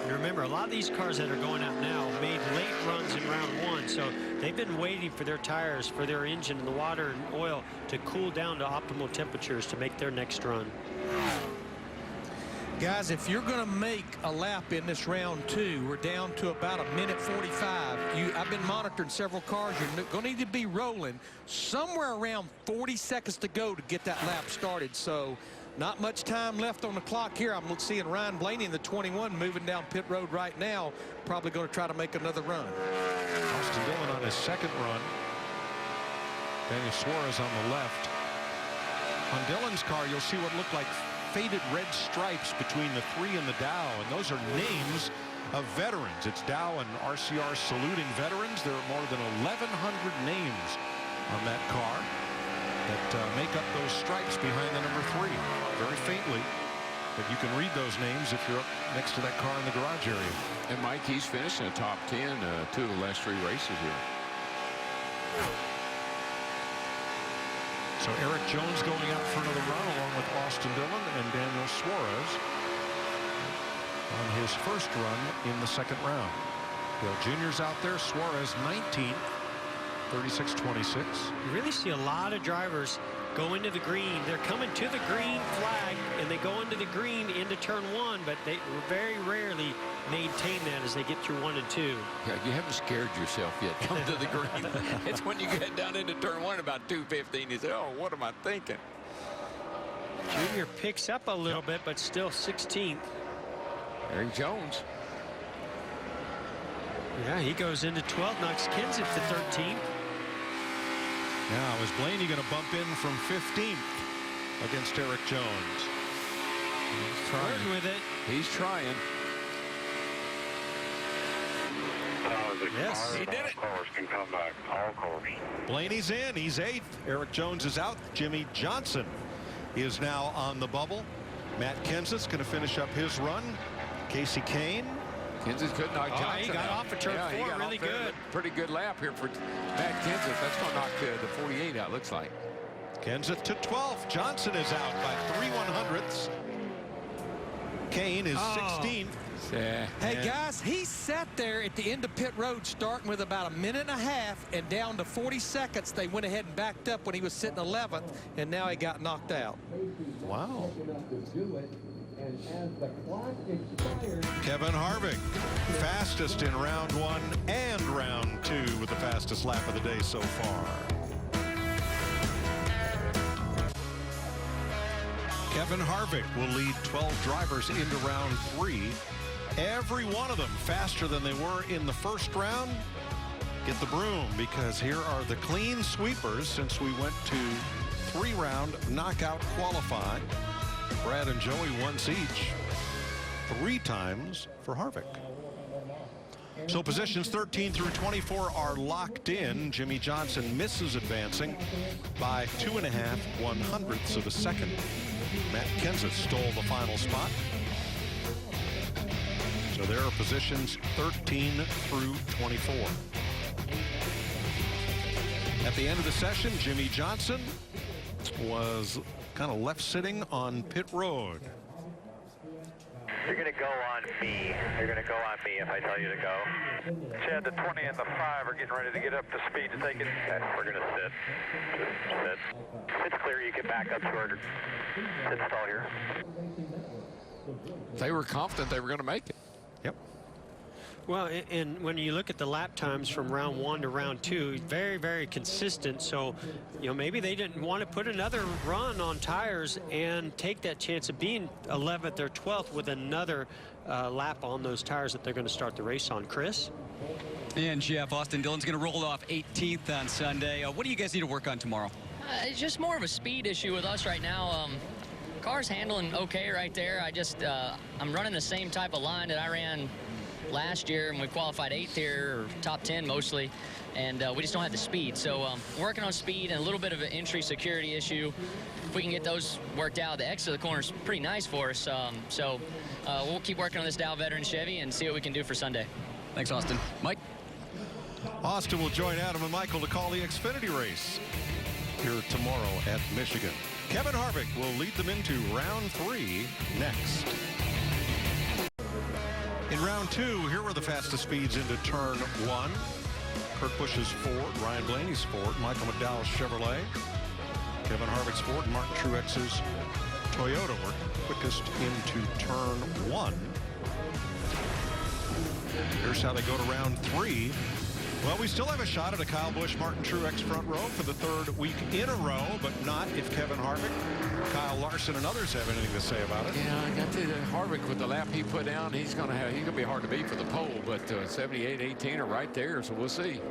Remember, a lot of these cars that are going out now made late runs in round 1, so they've been waiting for their tires, for their engine, and the water and oil to cool down to optimal temperatures to make their next run. Guys, if you're going to make a lap in this round 2, we're down to about 1:45. I've been monitoring several cars. You're going to need to be rolling somewhere around 40 seconds to go to get that lap started. So Not much time left on the clock here. I'm seeing Ryan Blaney in the 21 moving down pit road right now. Probably going to try to make another run. Austin Dillon on his second run. Daniel Suarez on the left. On Dillon's car, you'll see what look like faded red stripes between the 3 and the Dow, and those are names of veterans. It's Dow and RCR saluting veterans. There are more than 1,100 names on that car that make up those stripes behind the number 3, very faintly, but you can read those names if you're up next to that car in the garage area. And Mike, he's finished in the top 10 2 of the last 3 races here. So Eric Jones going out for another run along with Austin Dillon and Daniel Suarez on his first run in the second round. Dale Jr.'s out there. Suarez 19th, 36.26. You really see a lot of drivers go into the green. They're coming to the green flag, and they go into the green into turn 1, but they very rarely maintain that as they get through 1 and 2. Yeah, you haven't scared yourself yet. Come to the green. It's when you get down into turn 1 about 2:15. You say, oh, what am I thinking? Junior picks up a little bit, but still 16th. Eric Jones. Yeah, he goes into 12th, knocks Kenseth to 13th. Now, is Blaney going to bump in from 15th against Eric Jones? He's trying with it. He's trying. Yes, he did it. Can come back. All cars. Blaney's in. He's 8th. Eric Jones is out. Jimmy Johnson is now on the bubble. Matt Kenseth's going to finish up his run. Casey Kane. Kenseth could knock Johnson he got out. off at turn 4 really good. Pretty good lap here for Matt Kenseth. That's going to knock the 48 out, looks like. Kenseth to 12th. Johnson is out by 3/100ths. Kane is 16th. Yeah. Hey, guys, he sat there at the end of pit road starting with about a minute and a half, and down to 40 seconds they went ahead and backed up when he was sitting 11th, and now he got knocked out. Wow. Kevin Harvick, fastest in round 1 and round 2 with the fastest lap of the day so far. Kevin Harvick will lead 12 drivers into round 3. Every one of them faster than they were in the first round. Get the broom, because here are the clean sweepers since we went to 3-round knockout qualifying. Brad and Joey once each, 3 times for Harvick. So positions 13 through 24 are locked in. Jimmy Johnson misses advancing by 2.5 of a second. Matt Kenseth stole the final spot. So there are positions 13 through 24. At the end of the session, Jimmy Johnson was kind of left sitting on pit road. You're going to go on me. You're going to go on me if I tell you to go. Chad, the 20 and the 5 are getting ready to get up to speed to take it. Okay, we're going to sit. Just sit. It's clear you can back up shorter. Sit stall here. They were confident they were going to make it. Yep. Well, and when you look at the lap times from round 1 to round 2, very, very consistent. So, you know, maybe they didn't want to put another run on tires and take that chance of being 11th or 12th with another lap on those tires that they're going to start the race on. Chris? And Jeff, Austin Dillon's going to roll off 18th on Sunday. What do you guys need to work on tomorrow? It's just more of a speed issue with us right now. Car's handling okay right there. I'm running the same type of line that I ran last year, and we qualified 8th here, or top 10 mostly, and we just don't have the speed. So working on speed and a little bit of an entry security issue. If we can get those worked out, the exit of the corner is pretty nice for us. So we'll keep working on this Dow Veteran Chevy and see what we can do for Sunday. Thanks, Austin. Mike? Austin will join Adam and Michael to call the Xfinity race here tomorrow at Michigan. Kevin Harvick will lead them into round 3 next. In round 2, here were the fastest speeds into turn 1. Kurt Busch's Ford, Ryan Blaney's Ford, Michael McDowell's Chevrolet, Kevin Harvick's Ford, Mark Truex's Toyota were quickest into turn 1. Here's how they go to round 3. Well, we still have a shot at a Kyle Busch, Martin Truex front row for the 3rd week in a row, but not if Kevin Harvick, Kyle Larson, and others have anything to say about it. Yeah, I got to Harvick with the lap he put down. He's gonna be hard to beat for the pole, but 78-18 are right there, so we'll see.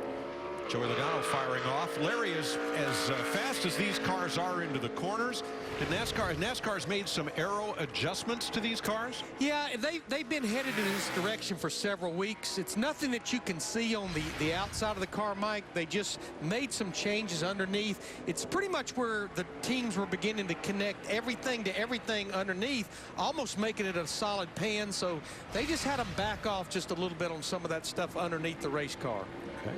Joey Logano firing off. Larry, is as fast as these cars are into the corners, did NASCAR's made some aero adjustments to these cars? Yeah, they've been headed in this direction for several weeks. It's nothing that you can see on the outside of the car, Mike. They just made some changes underneath. It's pretty much where the teams were beginning to connect everything to everything underneath, almost making it a solid pan. So they just had them back off just a little bit on some of that stuff underneath the race car.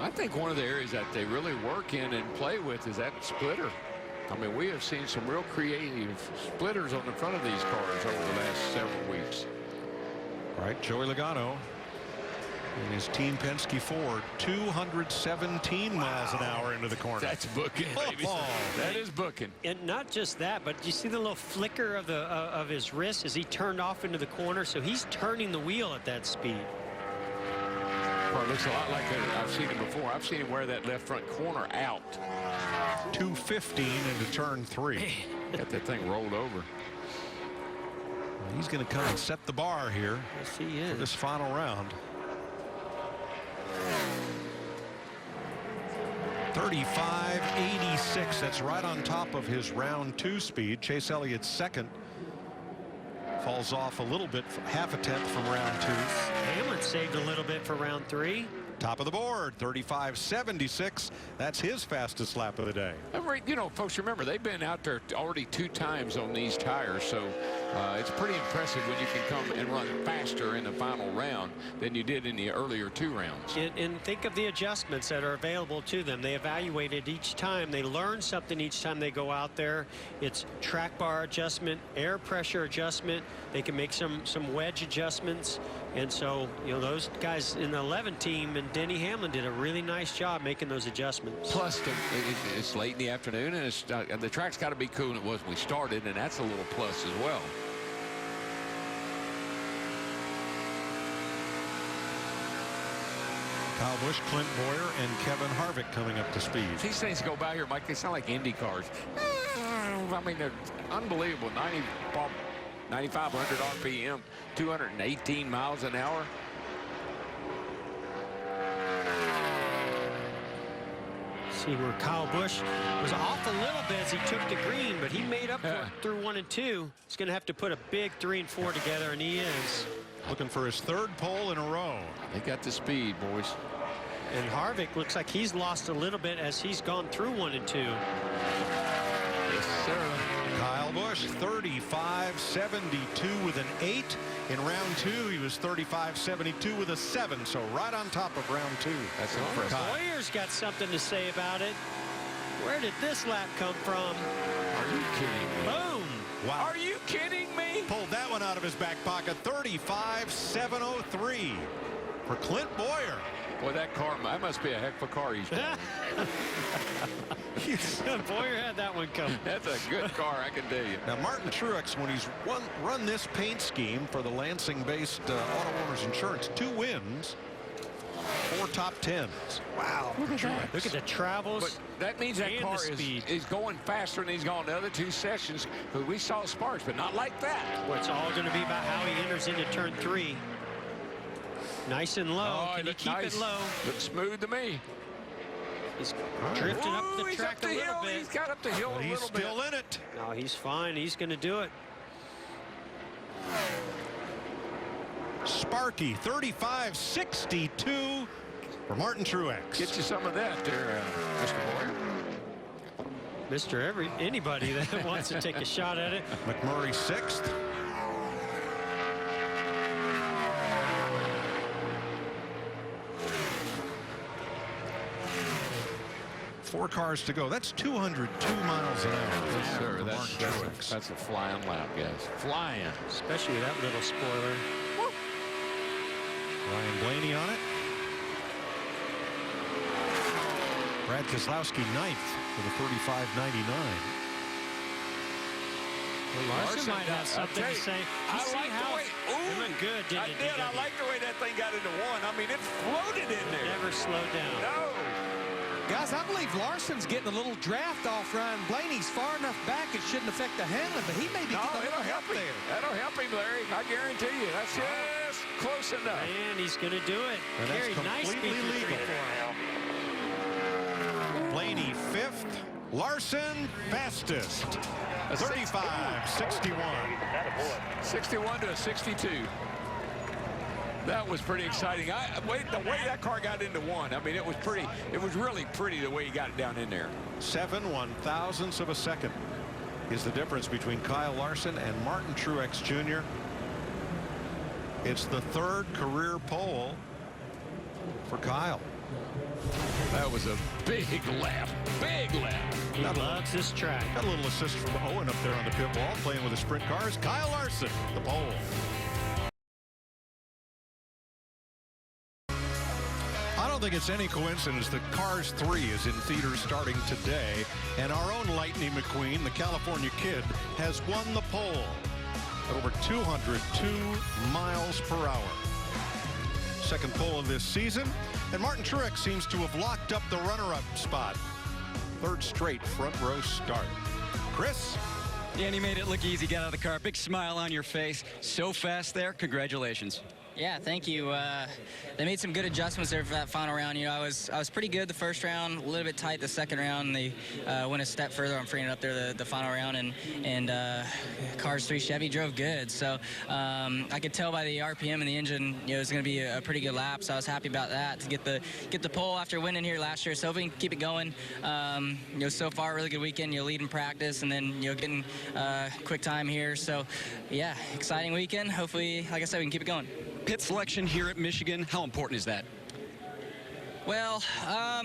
I think one of the areas that they really work in and play with is that splitter. I mean, we have seen some real creative splitters on the front of these cars over the last several weeks. All right, Joey Logano and his team Penske Ford, 217 miles an hour into the corner. That's booking, baby. That is booking. And not just that, but you see the little flicker of his wrist as he turned off into the corner, so he's turning the wheel at that speed. Well, it looks a lot like I've seen him before. I've seen him wear that left front corner out. 215 into turn 3. Got that thing rolled over. He's going to come and set the bar here. Yes, he is. For this final round. 35.86. That's right on top of his round 2 speed. Chase Elliott's second falls off a little bit, half a tenth from round 2. Hamlin saved a little bit for round 3. Top of the board, 35.76. That's his fastest lap of the day. You know, folks, remember, they've been out there already 2 times on these tires, so it's pretty impressive when you can come and run faster in the final round than you did in the earlier 2 rounds. And think of the adjustments that are available to them. They evaluate it each time. They learn something each time they go out there. It's track bar adjustment, air pressure adjustment. They can make some wedge adjustments. And so, you know, those guys in the 11 team and Denny Hamlin did a really nice job making those adjustments. Plus, it's late in the afternoon, and the track's got to be cooler than it was when we started, and that's a little plus as well. Kyle Busch, Clint Boyer, and Kevin Harvick coming up to speed. These things go by here, Mike. They sound like Indy cars. I mean, they're unbelievable. 9,500 RPM, 218 miles an hour. See where Kyle Busch was off a little bit as he took the green, but he made up for it through 1 and 2. He's going to have to put a big 3 and 4 together, and he is. Looking for his 3rd pole in a row. They got the speed, boys. And Harvick looks like he's lost a little bit as he's gone through 1 and 2. Yes, sir. Kyle Busch, 35.72 with an 8. In round 2, he was 35.72 with a 7. So right on top of round 2. That's impressive. Boyer's got something to say about it. Where did this lap come from? Are you kidding me? Boom. Wow. Are you kidding me? Pulled that one out of his back pocket. 35.703 for Clint Boyer. Boy, that must be a heck of a car he's driving. Boyer had that one coming. That's a good car, I can tell you. Now, Martin Truex, when he's run this paint scheme for the Lansing-based Auto Owners Insurance, 2 wins, 4 top 10s. Wow. Look at that. Look at the travels. But that means that car is going faster than he's gone the other 2 sessions, because we saw sparks, but not like that. Well, it's all going to be about how he enters into turn 3. Nice and low. Can he keep it low? Looks smooth to me. He's drifting up the track a little bit. He's got up the hill a little bit. He's still in it. No, he's fine. He's going to do it. Sparky, 35.62 for Martin Truex. Get you some of that there, Mr. Boyer. Anybody that wants to take a shot at it. McMurray 6th. Four cars to go. That's 202 miles an hour. Yes, sir. That's a flying lap, guys. Flying. Especially with that little spoiler. Woo. Ryan Blaney on it. Brad Keselowski 9th with a 35.99. Larson might have something to say. I like the way. It looked good, didn't it? I like the way that thing got into one. I mean, it floated in there. Never slowed down. No. Guys, I believe Larson's getting a little draft off Ryan Blaney's far enough back it shouldn't affect the handling, but he may be getting it'll help him. That'll help him, Larry. I guarantee you. That's just close enough. And he's going to do it. And that's Gary, nice completely speed legal. Blaney 5th. Larson fastest. 35-61. 61 to a 62. That was pretty exciting. The way that car got into one, I mean, it was pretty. It was really pretty the way he got it down in there. 7/1000ths of a second is the difference between Kyle Larson and Martin Truex Jr. It's the 3rd career pole for Kyle. That was a big lap. Big lap. He loves this track. Got a little assist from Owen up there on the pit wall playing with the sprint cars. Kyle Larson, the pole. I don't think it's any coincidence that Cars 3 is in theaters starting today, and our own Lightning McQueen, the California kid, has won the pole at over 202 miles per hour. 2nd pole of this season, and Martin Truex seems to have locked up the runner-up spot. 3rd straight front row start. Chris? Yeah, and he made it look easy. Got out of the car. Big smile on your face. So fast there. Congratulations. Yeah, thank you. They made some good adjustments there for that final round. You know, I was pretty good the first round, a little bit tight the second round. And they went a step further on freeing it up there the final round, and Cars 3 Chevy drove good. So I could tell by the RPM and the engine, you know, it was going to be a pretty good lap. So I was happy about that to get the pole after winning here last year. So if we can keep it going, you know, so far really good weekend. You know, leading practice and then getting quick time here. So yeah, exciting weekend. Hopefully, like I said, we can keep it going. Pit selection here at Michigan, how important is that? Well, I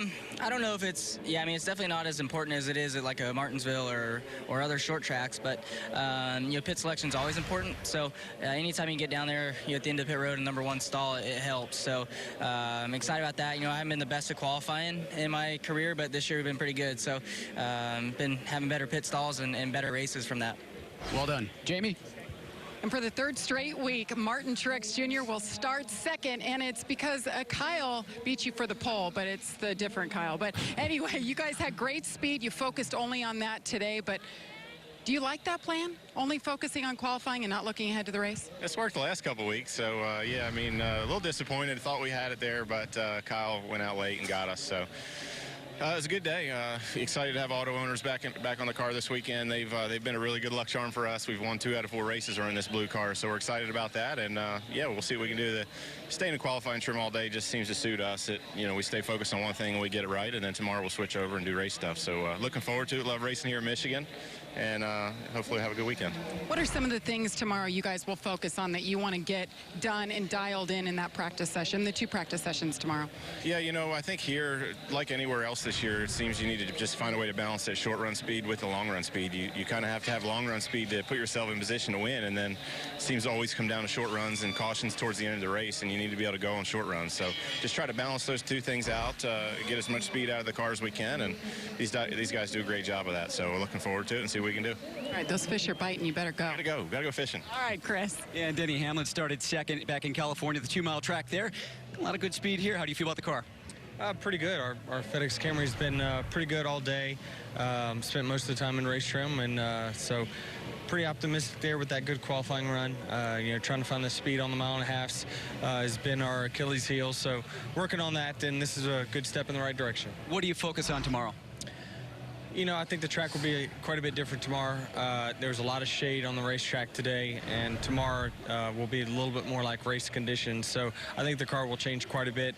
don't know if it's, I mean, it's definitely not as important as it is at like a Martinsville or other short tracks, but, you know, pit selection is always important. So anytime you get down there, you know, at the end of pit road and #1 stall, it helps. So I'm excited about that. You know, I haven't been the best at qualifying in my career, but this year we've been pretty good. So been having better pit stalls and better races from that. Well done. Jamie? And for the 3rd straight week, Martin Truex Jr. will start 2nd, and it's because Kyle beat you for the pole, but it's the different Kyle. But anyway, you guys had great speed. You focused only on that today, but do you like that plan? Only focusing on qualifying and not looking ahead to the race? It's worked the last couple of weeks, so yeah, I mean, a little disappointed. Thought we had it there, but Kyle went out late and got us, so. It was a good day. Excited to have auto owners back on the car this weekend. They've been a really good luck charm for us. We've won 2 out of 4 races are in this blue car, so we're excited about that. And yeah, we'll see what we can do. Staying in qualifying trim all day just seems to suit us. You know, we stay focused on one thing and we get it right, and then tomorrow we'll switch over and do race stuff. So looking forward to it. Love racing here in Michigan, and hopefully have a good weekend. What are some of the things tomorrow you guys will focus on that you want to get done and dialed in that practice session, the 2 practice sessions tomorrow? Yeah, you know, I think here, like anywhere else this year, it seems you need to just find a way to balance that short run speed with the long run speed. You kind of have to have long run speed to put yourself in position to win, and then it seems to always come down to short runs and cautions towards the end of the race, and you need to be able to go on short runs. So just try to balance those 2 things out, get as much speed out of the car as we can, and these guys do a great job of that. So we're looking forward to it and see what we can do. All right, those fish are biting. You better go. Gotta go fishing. All right, Chris. Yeah, and Denny Hamlin started 2nd back in California, the 2-mile track there. A lot of good speed here. How do you feel about the car? Pretty good. Our FedEx Camry's been pretty good all day. Spent most of the time in race trim, and so pretty optimistic there with that good qualifying run. You know, trying to find the speed on the 1.5 miles has been our Achilles heel. So working on that, and this is a good step in the right direction. What do you focus on tomorrow? You know, I think the track will be quite a bit different tomorrow. There's a lot of shade on the racetrack today, and tomorrow will be a little bit more like race conditions. So I think the car will change quite a bit.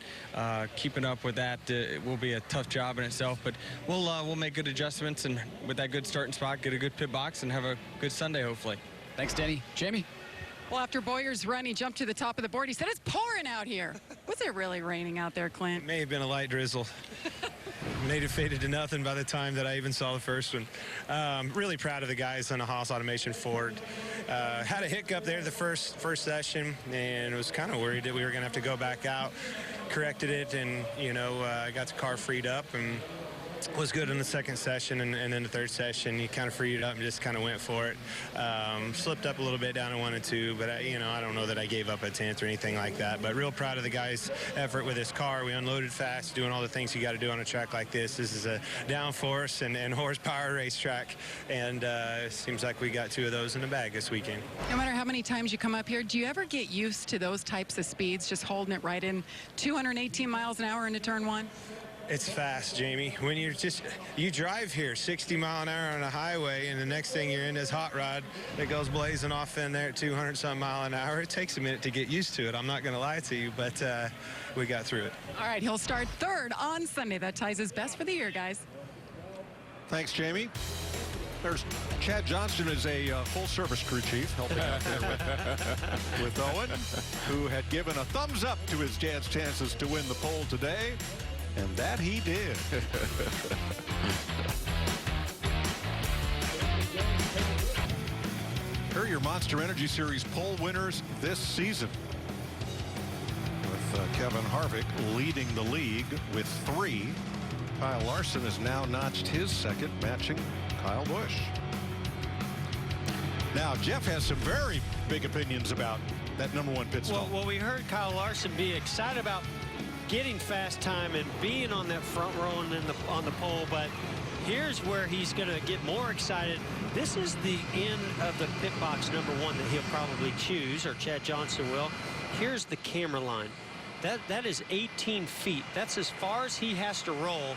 Keeping up with that it will be a tough job in itself, but we'll make good adjustments, and with that good starting spot, get a good pit box and have a good Sunday, hopefully. Thanks, Denny. Jamie? Well, after Boyer's run, he jumped to the top of the board. He said, it's pouring out here. Was it really raining out there, Clint? It may have been a light drizzle. Made it faded to nothing by the time that I even saw the first one. Really proud of the guys on the Haas Automation Ford. Had a hiccup there the first session, and was kind of worried that we were going to have to go back out. Corrected it, and, you know, got the car freed up, and was good in the second session, and then the third session he kind of freed it up and just kind of went for it. Slipped up a little bit down to 1 and 2, but I don't know that I gave up a 10th or anything like that. But real proud of the guy's effort with his car. We unloaded fast, doing all the things you got to do on a track like this. This is a downforce and horsepower racetrack, and seems like we got 2 of those in the bag this weekend. No matter how many times you come up here, do you ever get used to those types of speeds, just holding it right in 218 miles an hour into turn 1? It's fast, Jamie. When you drive here 60 mile an hour on a highway, and the next thing you're in this hot rod that goes blazing off in there at 200 some mile an hour. It takes a minute to get used to it. I'm not going to lie to you, but we got through it. All right, he'll start 3rd on Sunday. That ties his best for the year, guys. Thanks, Jamie. There's Chad Johnston is a full-service crew chief helping out there with Owen, who had given a thumbs up to his dad's chances to win the pole today, and that he did. Here are your Monster Energy Series pole winners this season, with Kevin Harvick leading the league with 3. Kyle Larson has now notched his 2nd, matching Kyle Busch. Now, Jeff has some very big opinions about that #1 pit stop. Well, we heard Kyle Larson be excited about getting fast time and being on that front row and on the pole, but here's where he's going to get more excited. This is the end of the pit box #1 that he'll probably choose, or Chad Johnston will. Here's the camera line. That is 18 feet. That's as far as he has to roll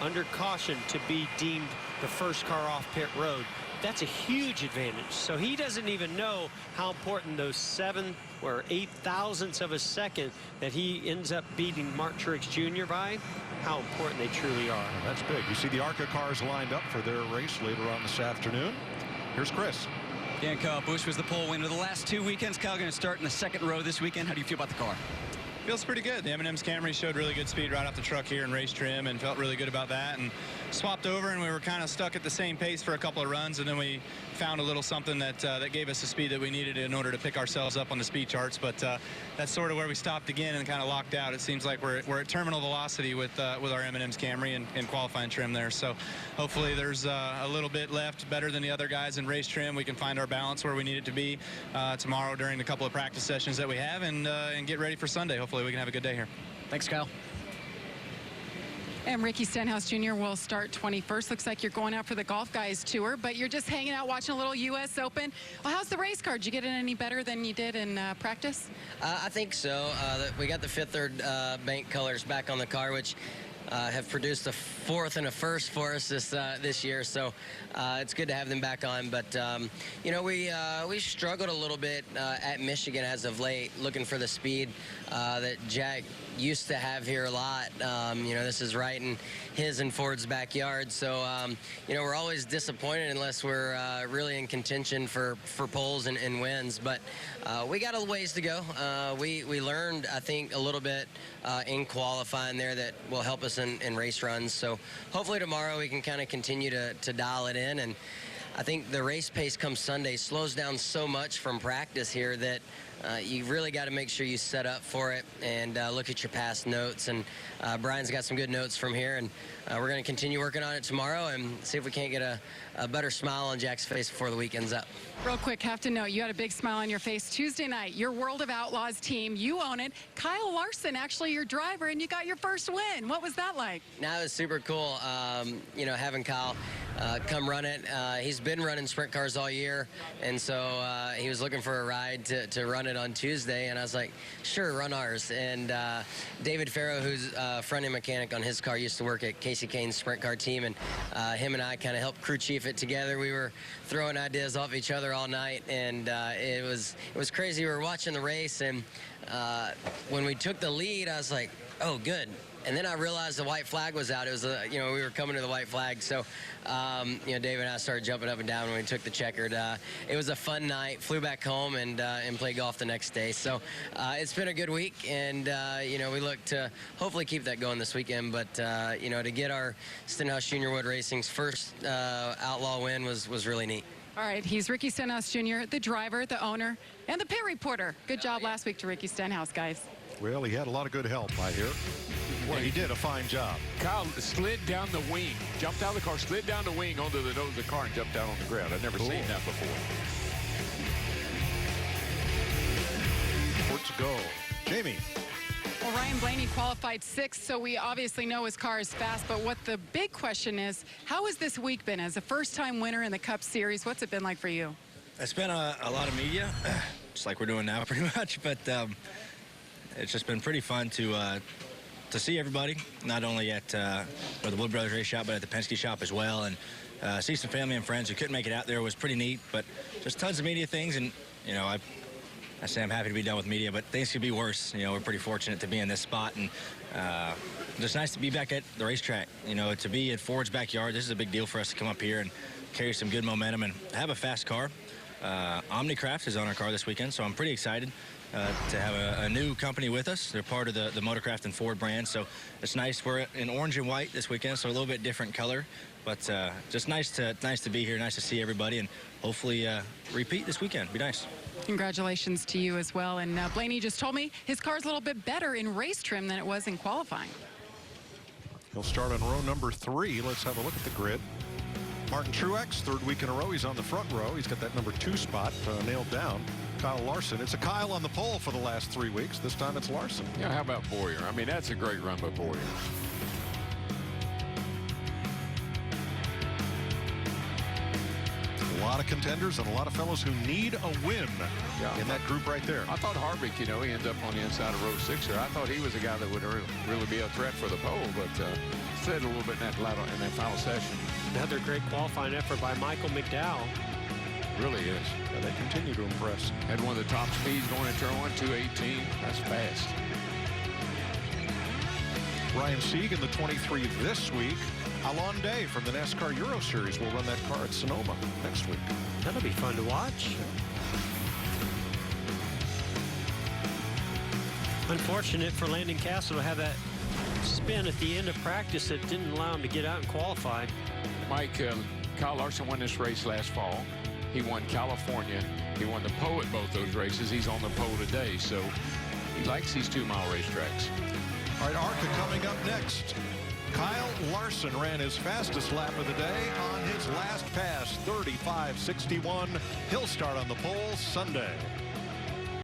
under caution to be deemed the first car off pit road. That's a huge advantage. So he doesn't even know how important those 7 or 8 thousandths of a second that he ends up beating Mark Truex Jr. by, how important they truly are. That's big. You see the ARCA cars lined up for their race later on this afternoon. Here's Chris. Dan, Kyle Busch was the pole winner the last 2 weekends. Kyle going to start in the 2nd row this weekend. How do you feel about the car? Feels pretty good. The M&M's Camry showed really good speed right off the truck here in race trim, and felt really good about that, and swapped over, and we were kind of stuck at the same pace for a couple of runs, and then we found a little something that gave us the speed that we needed in order to pick ourselves up on the speed charts. But that's sort of where we stopped again and kind of locked out. It seems like we're at terminal velocity with our M&M's Camry and qualifying trim there. So hopefully there's a little bit left better than the other guys in race trim. We can find our balance where we need it to be tomorrow during the couple of practice sessions that we have, and get ready for Sunday. Hopefully we can have a good day here. Thanks, Kyle. And Ricky Stenhouse Jr. will start 21st. Looks like you're going out for the Golf Guys Tour, but you're just hanging out watching a little U.S. Open. Well, how's the race car? Did you get it any better than you did in practice? I think so. We got the Fifth Third bank colors back on the car, which have produced a 4th and a 1st for us this year, so it's good to have them back on. But you know, we struggled a little bit at Michigan as of late, looking for the speed that Jack used to have here a lot. You know, this is right in his and Ford's backyard, so you know, we're always disappointed unless we're really in contention for poles and wins. But we got a ways to go. We learned, I think, a little bit in qualifying there that will help us in race runs. So hopefully tomorrow we can kind of continue to dial it in. And I think the race pace come Sunday slows down so much from practice here that you really got to make sure you set up for it and look at your past notes. And Brian's got some good notes from here, and we're going to continue working on it tomorrow and see if we can't get a better smile on Jack's face before the weekend's up. Real quick, have to note, you had a big smile on your face Tuesday night. Your World of Outlaws team, you own it. Kyle Larson, actually your driver, and you got your first win. What was that like? Now, it was super cool, you know, having Kyle come run it. He's been running sprint cars all year, and so he was looking for a ride to run it on Tuesday, and I was like, sure, run ours. And David Farrow, who's a front-end mechanic on his car, used to work at Casey Kane's sprint car team, and him and I kind of helped crew chief it together. We were throwing ideas off each other all night, and it was crazy. We were watching the race, and when we took the lead, I was like, oh, good. And then I realized the white flag was out. It was, you know, we were coming to the white flag. So, you know, Dave and I started jumping up and down when we took the checkered. It was a fun night. Flew back home and played golf the next day. So it's been a good week, and you know, we look to hopefully keep that going this weekend. But you know, to get our Stenhouse Junior Wood Racing's first outlaw win was really neat. All right, he's Ricky Stenhouse Jr., the driver, the owner, and the pit reporter. Good job last week to Ricky Stenhouse, guys. Well, he had a lot of good help, I hear. Well, he did a fine job. Kyle slid down the wing, jumped out of the car, slid down the wing onto the nose of the car and jumped down on the ground. I've never seen that before. Let's go. Jamie. Well, Ryan Blaney qualified 6th, so we obviously know his car is fast. But what the big question is, how has this week been? As a first-time winner in the Cup Series, what's it been like for you? It's been a lot of media, just like we're doing now pretty much. But it's just been pretty fun to see everybody, not only at the Wood Brothers race shop, but at the Penske shop as well. And see some family and friends who couldn't make it out there was pretty neat. But just tons of media things. And, you know, I say I'm happy to be done with media, but things could be worse. You know, we're pretty fortunate to be in this spot, and just nice to be back at the racetrack. You know, to be at Ford's backyard, this is a big deal for us to come up here and carry some good momentum and have a fast car. Omnicraft is on our car this weekend, so I'm pretty excited to have a new company with us. They're part of the Motorcraft and Ford brand, so it's nice. We're in orange and white this weekend, so a little bit different color, but just nice to be here, nice to see everybody, and hopefully repeat this weekend. Be nice. Congratulations to you as well. And Blaney just told me his car's a little bit better in race trim than it was in qualifying. He'll start on row number 3. Let's have a look at the grid. Martin Truex, 3rd week in a row. He's on the front row. He's got that number 2 spot nailed down. Kyle Larson. It's a Kyle on the pole for the last 3 weeks. This time it's Larson. Yeah, how about Boyer? I mean, that's a great run by Boyer. A lot of contenders and a lot of fellows who need a win in that group right there. I thought Harvick, you know, he ends up on the inside of row 6 there. I thought he was a guy that would really be a threat for the pole, but slid a little bit in that final session. Another great qualifying effort by Michael McDowell. Really is. And they continue to impress. Had one of the top speeds going in turn 1, 218. That's fast. Ryan Sieg in the 23 this week. Alon Day from the NASCAR Euro Series will run that car at Sonoma next week. That'll be fun to watch. Unfortunate for Landon Castle to have that spin at the end of practice that didn't allow him to get out and qualify. Mike, Kyle Larson won this race last fall. He won California. He won the pole at both those races. He's on the pole today, so he likes these 2-mile racetracks. All right, ARCA coming up next. Kyle Larson ran his fastest lap of the day on his last pass, 35.61. He'll start on the pole Sunday.